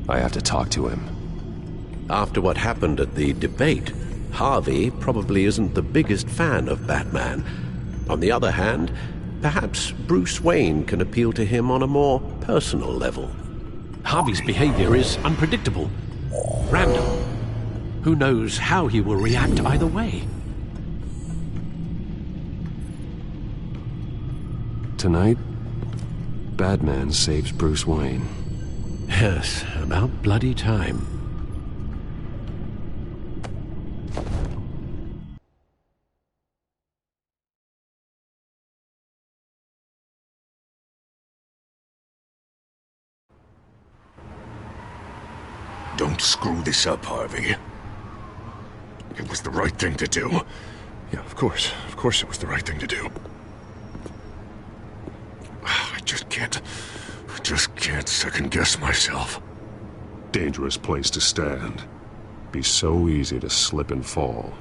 I have to talk to him. After what happened at the debate, Harvey probably isn't the biggest fan of Batman. On the other hand, perhaps Bruce Wayne can appeal to him on a more personal level. Harvey's behavior is unpredictable, random. Who knows how he will react either way? Tonight, Batman saves Bruce Wayne. Yes, about bloody time. Don't screw this up, Harvey. It was the right thing to do. Yeah, of course. Of course it was the right thing to do. I just can't second-guess myself. Dangerous place to stand. Be so easy to slip and fall.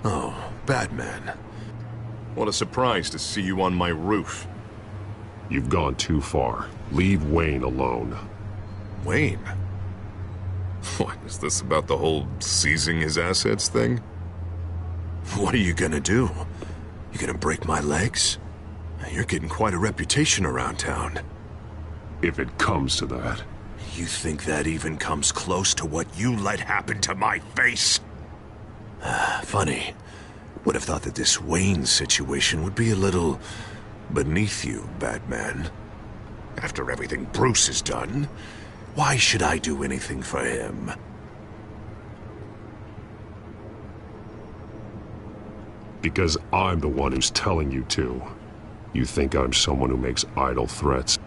Oh, Batman. What a surprise to see you on my roof. You've gone too far. Leave Wayne alone. Wayne? What, is this about the whole seizing his assets thing? What are you gonna do? You gonna break my legs? You're getting quite a reputation around town. If it comes to that. You think that even comes close to what you let happen to my face? Funny. Would have thought that this Wayne situation would be a little beneath you, Batman. After everything Bruce has done, why should I do anything for him? Because I'm the one who's telling you to. You think I'm someone who makes idle threats?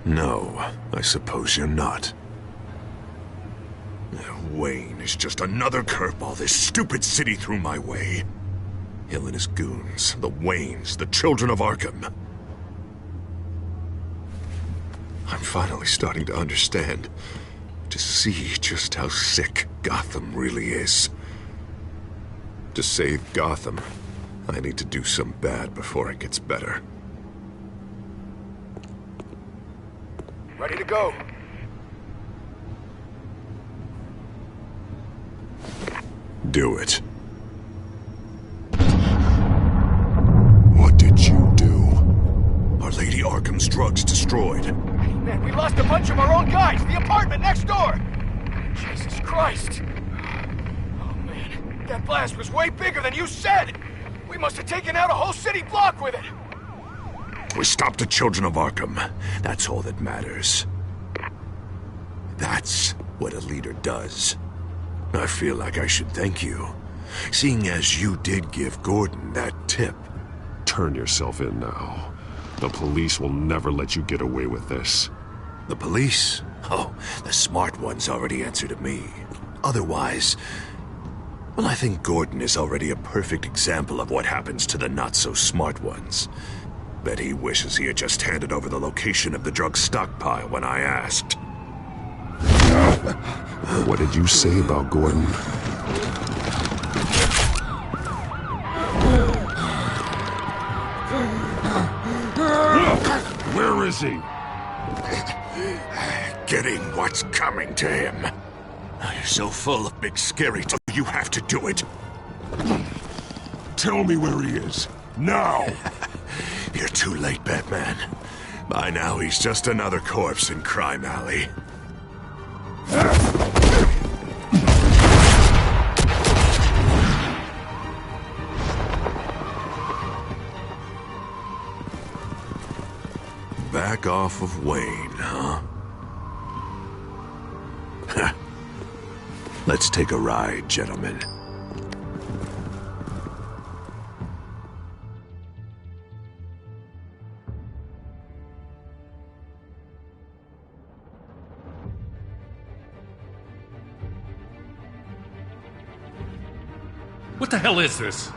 No, I suppose you're not. Wayne is just another curveball this stupid city threw my way. Hill and his goons, the Waynes, the Children of Arkham. I'm finally starting to understand, to see just how sick Gotham really is. To save Gotham, I need to do some bad before it gets better. Ready to go. Do it. What did you do? Our Lady Arkham's drugs destroyed. Hey, man, we lost a bunch of our own guys. The apartment next door. Jesus Christ. Oh, man. That blast was way bigger than you said. We must have taken out a whole city block with it. We stopped the Children of Arkham. That's all that matters. That's what a leader does. I feel like I should thank you, seeing as you did give Gordon that tip. Turn yourself in now. The police will never let you get away with this. The police? Oh, the smart ones already answer to me. Otherwise, well, I think Gordon is already a perfect example of what happens to the not-so-smart ones. Bet he wishes he had just handed over the location of the drug stockpile when I asked. What did you say about Gordon? Where is he? Getting what's coming to him. You're so full of big scary talk, you have to do it. Tell me where he is. Now! You're too late, Batman. By now, he's just another corpse in Crime Alley. Back off of Wayne, huh? Let's take a ride, gentlemen. What the hell is this?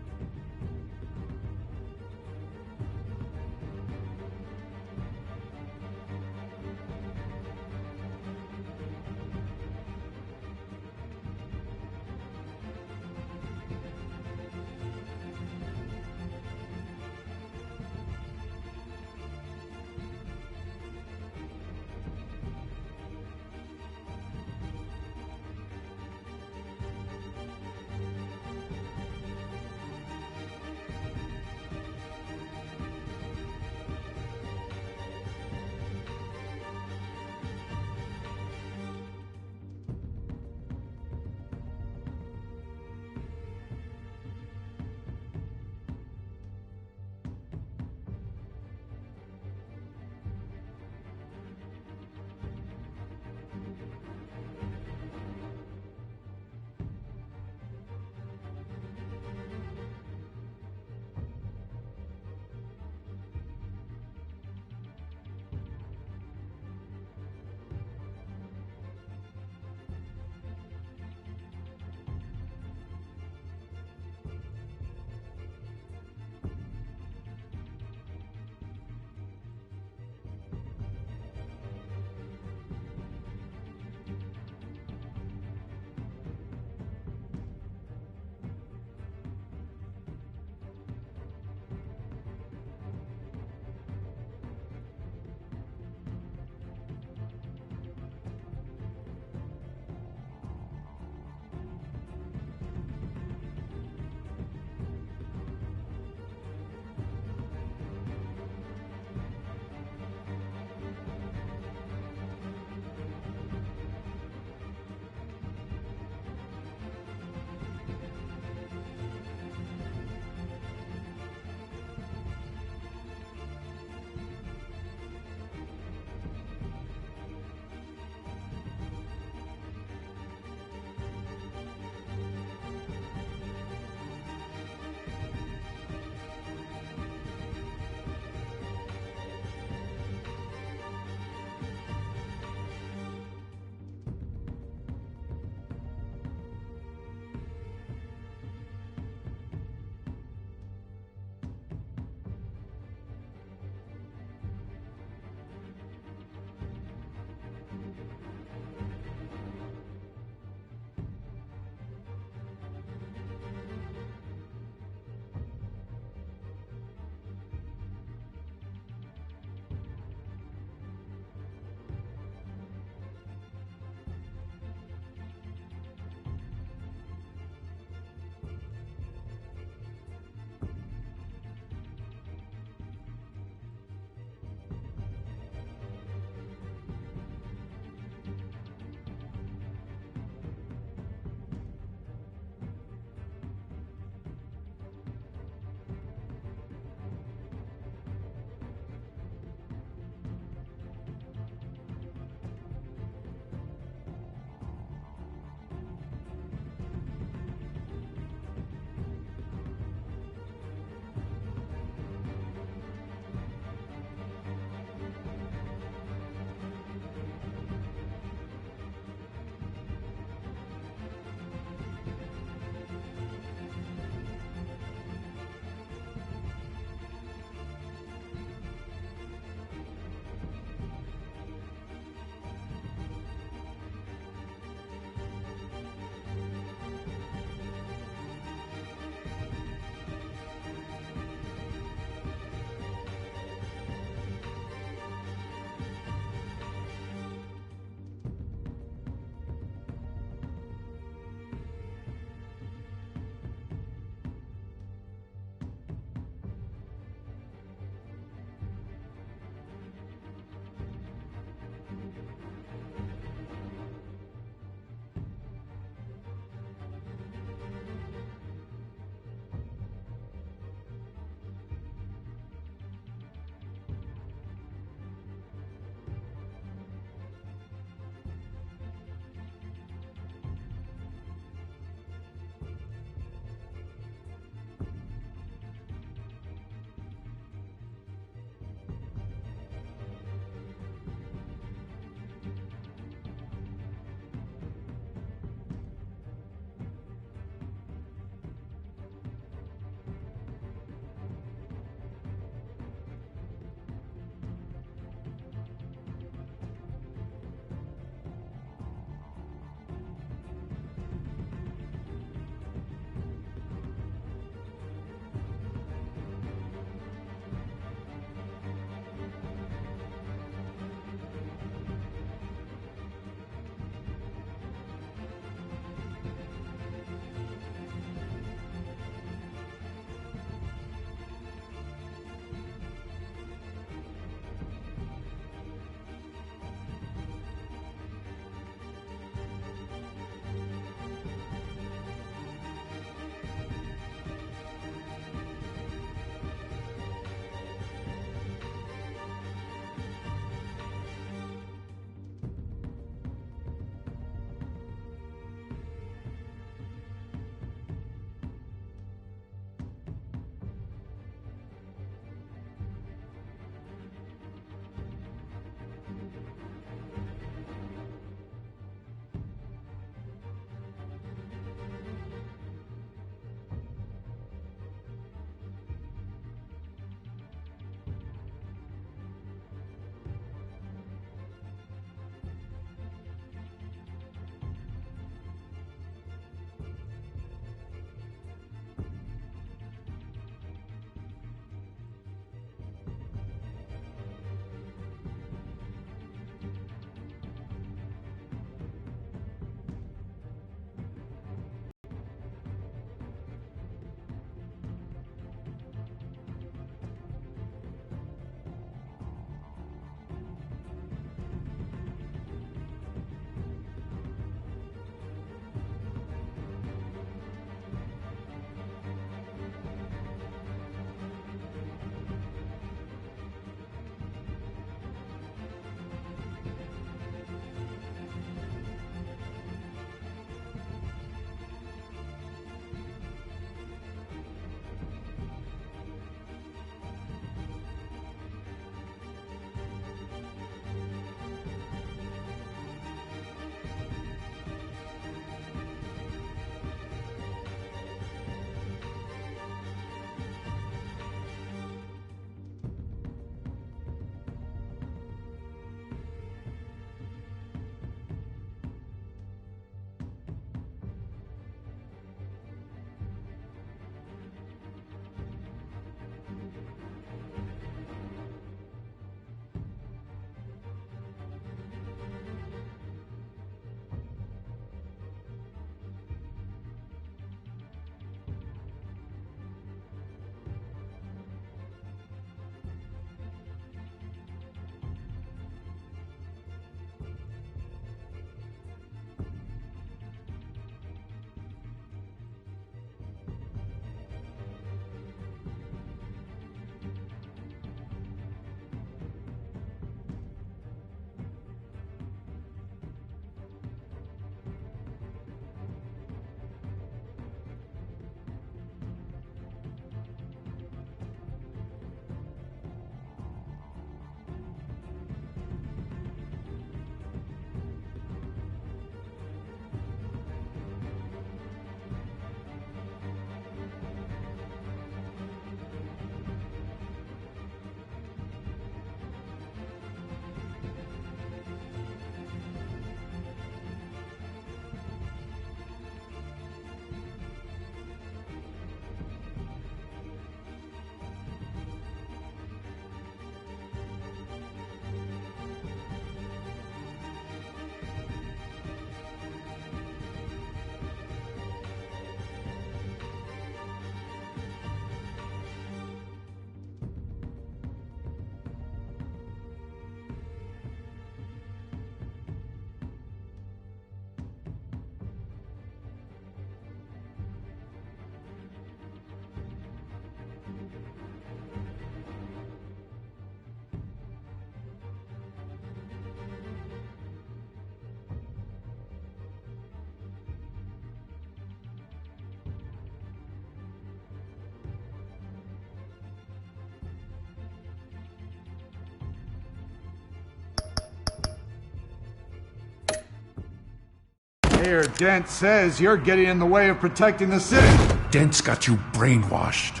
Mayor Dent says you're getting in the way of protecting the city. Dent's got you brainwashed.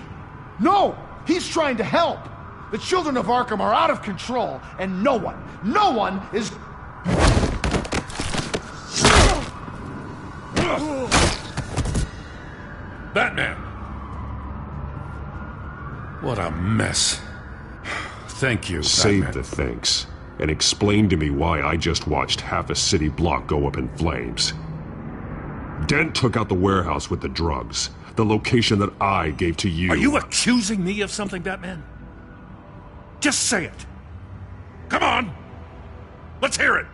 No! He's trying to help! The children of Arkham are out of control, and no one is... Batman! What a mess. Thank you, Save Batman. the thanks, and explain to me why I just watched half a city block go up in flames. Dent took out the warehouse with the drugs, the location that I gave to you. Are you accusing me of something, Batman? Just say it. Come on! Let's hear it!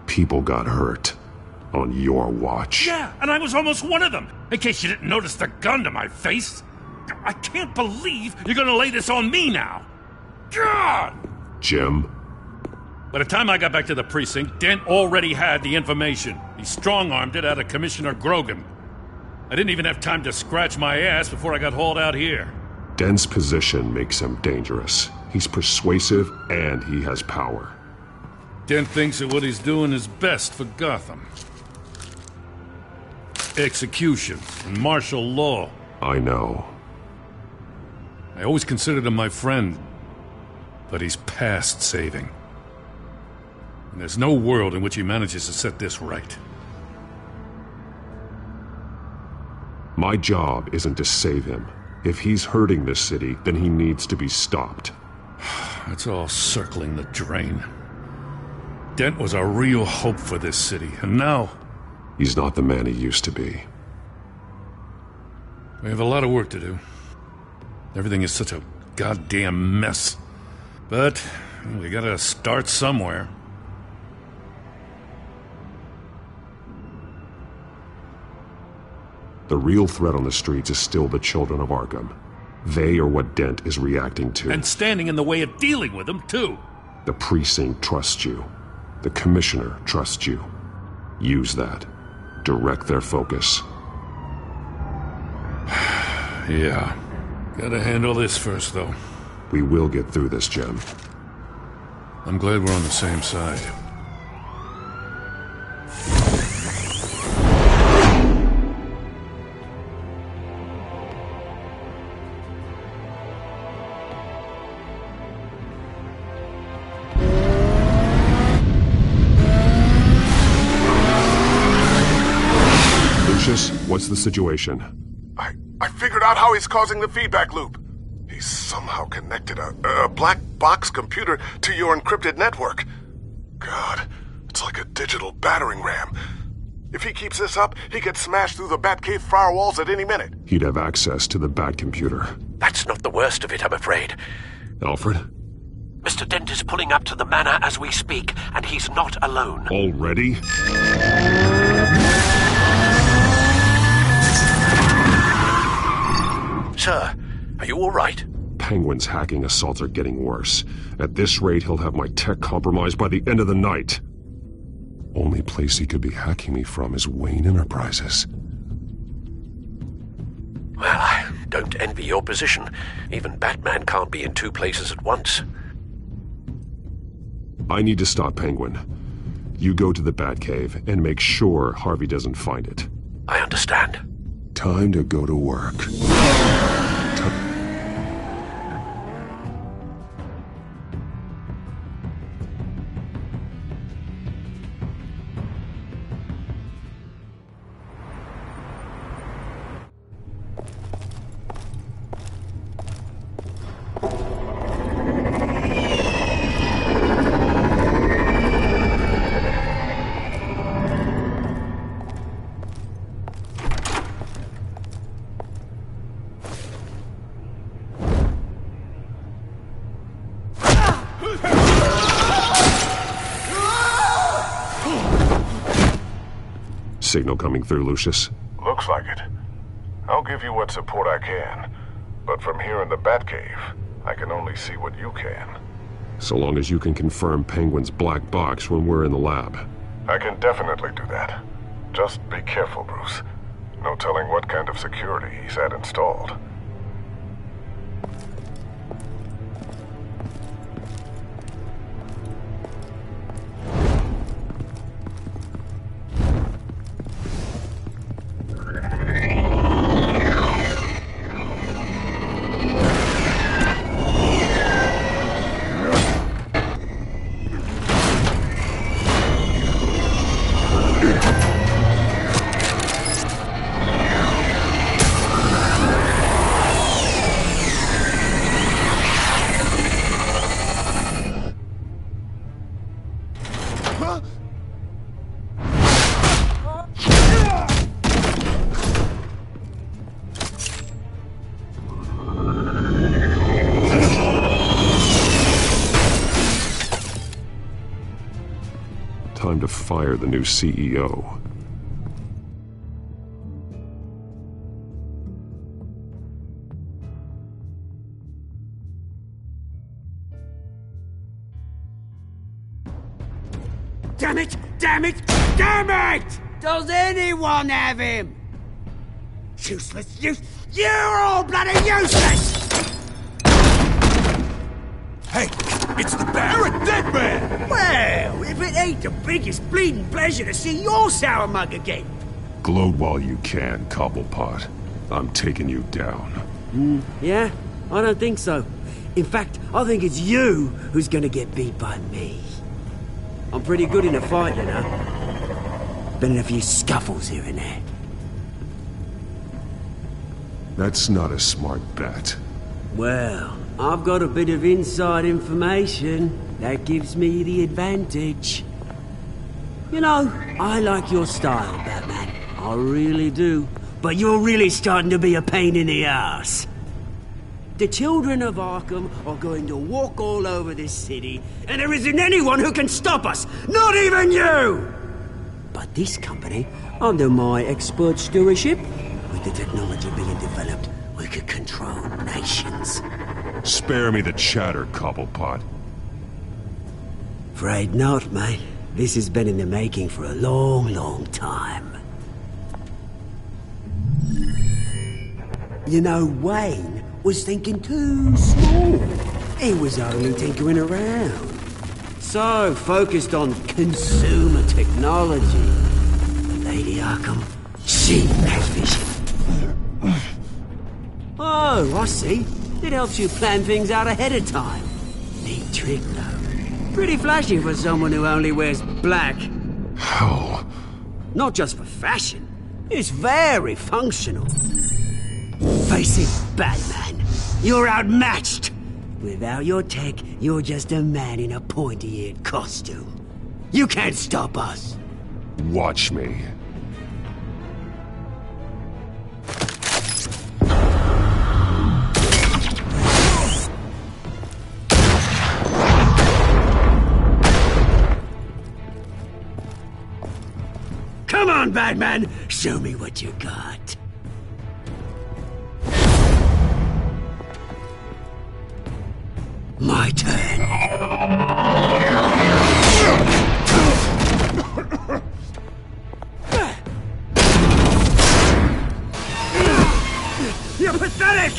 People got hurt. On your watch. Yeah, and I was almost one of them. In case you didn't notice the gun to my face. I can't believe you're gonna lay this on me now. God! Jim? By the time I got back to the precinct, Dent already had the information. He strong-armed it out of Commissioner Grogan. I didn't even have time to scratch my ass before I got hauled out here. Dent's position makes him dangerous. He's persuasive and he has power. Dent thinks that what he's doing is best for Gotham. Execution and martial law. I know. I always considered him my friend, but he's past saving. And there's no world in which he manages to set this right. My job isn't to save him. If he's hurting this city, then he needs to be stopped. It's all circling the drain. Dent was a real hope for this city, and now... He's not the man he used to be. We have a lot of work to do. Everything is such a goddamn mess. But we gotta start somewhere. The real threat on the streets is still the children of Arkham. They are what Dent is reacting to. And standing in the way of dealing with them, too. The precinct trusts you. The commissioner trusts you. Use that. Direct their focus. Yeah. Gotta handle this first, though. We will get through this, Jim. I'm glad we're on the same side. What's the situation? I figured out how he's causing the feedback loop. He's somehow connected a black box computer to your encrypted network. God, it's like a digital battering ram. If he keeps this up, he could smash through the Batcave firewalls at any minute. He'd have access to the Bat computer. That's not the worst of it, I'm afraid. Alfred? Mr. Dent is pulling up to the manor as we speak, and he's not alone. Already? Sir, are you all right? Penguin's hacking assaults are getting worse. At this rate, he'll have my tech compromised by the end of the night. Only place he could be hacking me from is Wayne Enterprises. Well, I don't envy your position. Even Batman can't be in two places at once. I need to stop Penguin. You go to the Batcave and make sure Harvey doesn't find it. I understand. Time to go to work. Signal coming through, Lucius. Looks like it. I'll give you what support I can. But from here in the Batcave, I can only see what you can. So long as you can confirm Penguin's black box when we're in the lab. I can definitely do that. Just be careful, Bruce. No telling what kind of security he's had installed. Time to fire the new CEO. Damn it! Damn it! Damn it! Does anyone have him? Useless, you're all bloody useless! Hey, it's the bat! You're a dead man! Well, if it ain't the biggest bleeding pleasure to see your sour mug again. Gloat while you can, Cobblepot. I'm taking you down. Yeah? I don't think so. In fact, I think it's you who's gonna get beat by me. I'm pretty good in a fight, you know. Been in a few scuffles here and there. That's not a smart bet. Well, I've got a bit of inside information that gives me the advantage. You know, I like your style, Batman. I really do. But you're really starting to be a pain in the ass. The children of Arkham are going to walk all over this city, and there isn't anyone who can stop us! Not even you! But this company, under my expert stewardship, with the technology being developed, we could control nations. Spare me the chatter, Cobblepot. Afraid not, mate. This has been in the making for a long, long time. You know, Wayne was thinking too small. He was only tinkering around. So focused on consumer technology. Lady Arkham, she has vision. Oh, I see. It helps you plan things out ahead of time. Neat trick, though. Pretty flashy for someone who only wears black. How? Not just for fashion. It's very functional. Face it, Batman. You're outmatched. Without your tech, you're just a man in a pointy-eared costume. You can't stop us. Watch me. Come on, Batman! Show me what you got. My turn. You're pathetic!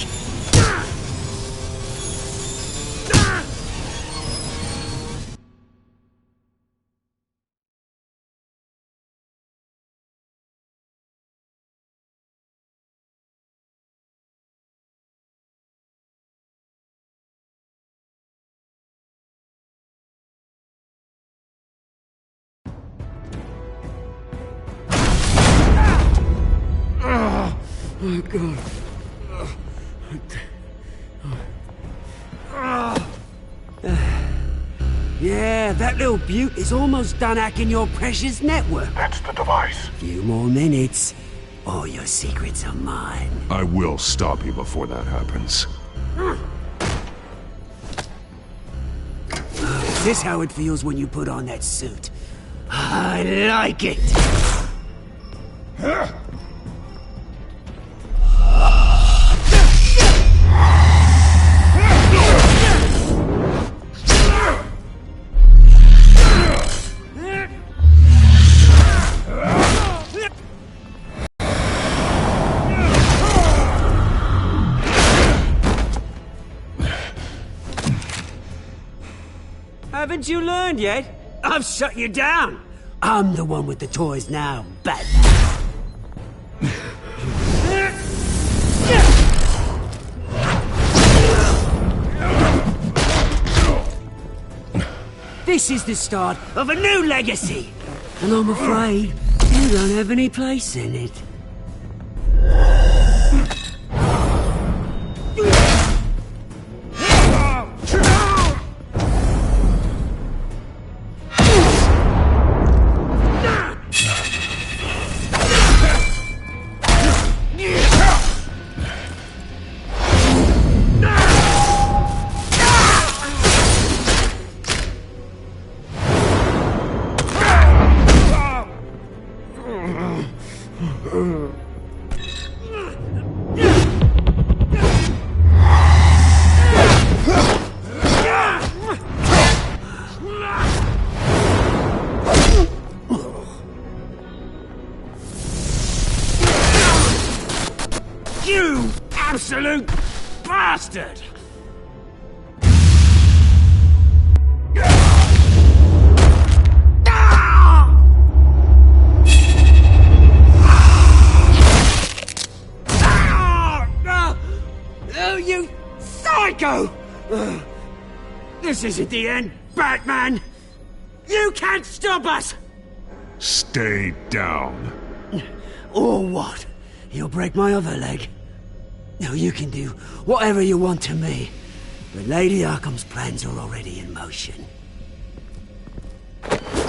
Oh, God. Yeah, that little beaut is almost done hacking your precious network. That's the device. Few more minutes. All your secrets are mine. I will stop you before that happens. Is this how it feels when you put on that suit? I like it! Haven't you learned yet? I've shut you down. I'm the one with the toys now, Batman. This is the start of a new legacy, and I'm afraid you don't have any place in it. absolute bastard! Oh, you psycho! This isn't the end, Batman! You can't stop us! Stay down. Or what? You'll break my other leg. No, you can do whatever you want to me. But Lady Arkham's plans are already in motion.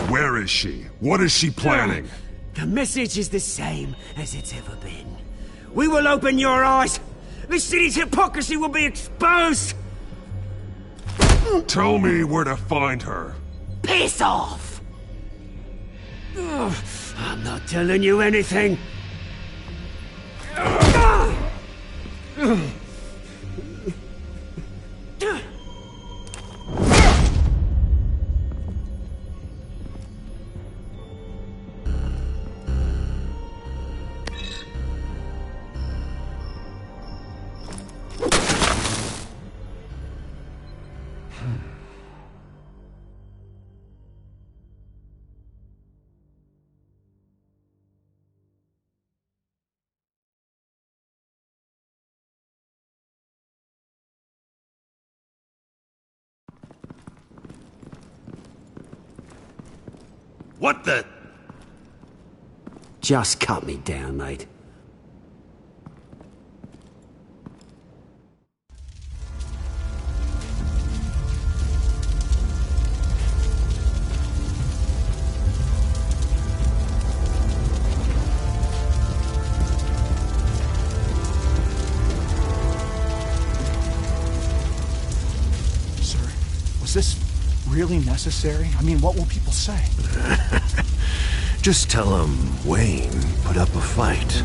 Where is she? What is she planning? The message is the same as it's ever been. We will open your eyes! This city's hypocrisy will be exposed! Tell me where to find her. Piss off! I'm not telling you anything. What the? Just cut me down, mate. Sir, was this really necessary? I mean, what will people say? Just tell him Wayne put up a fight.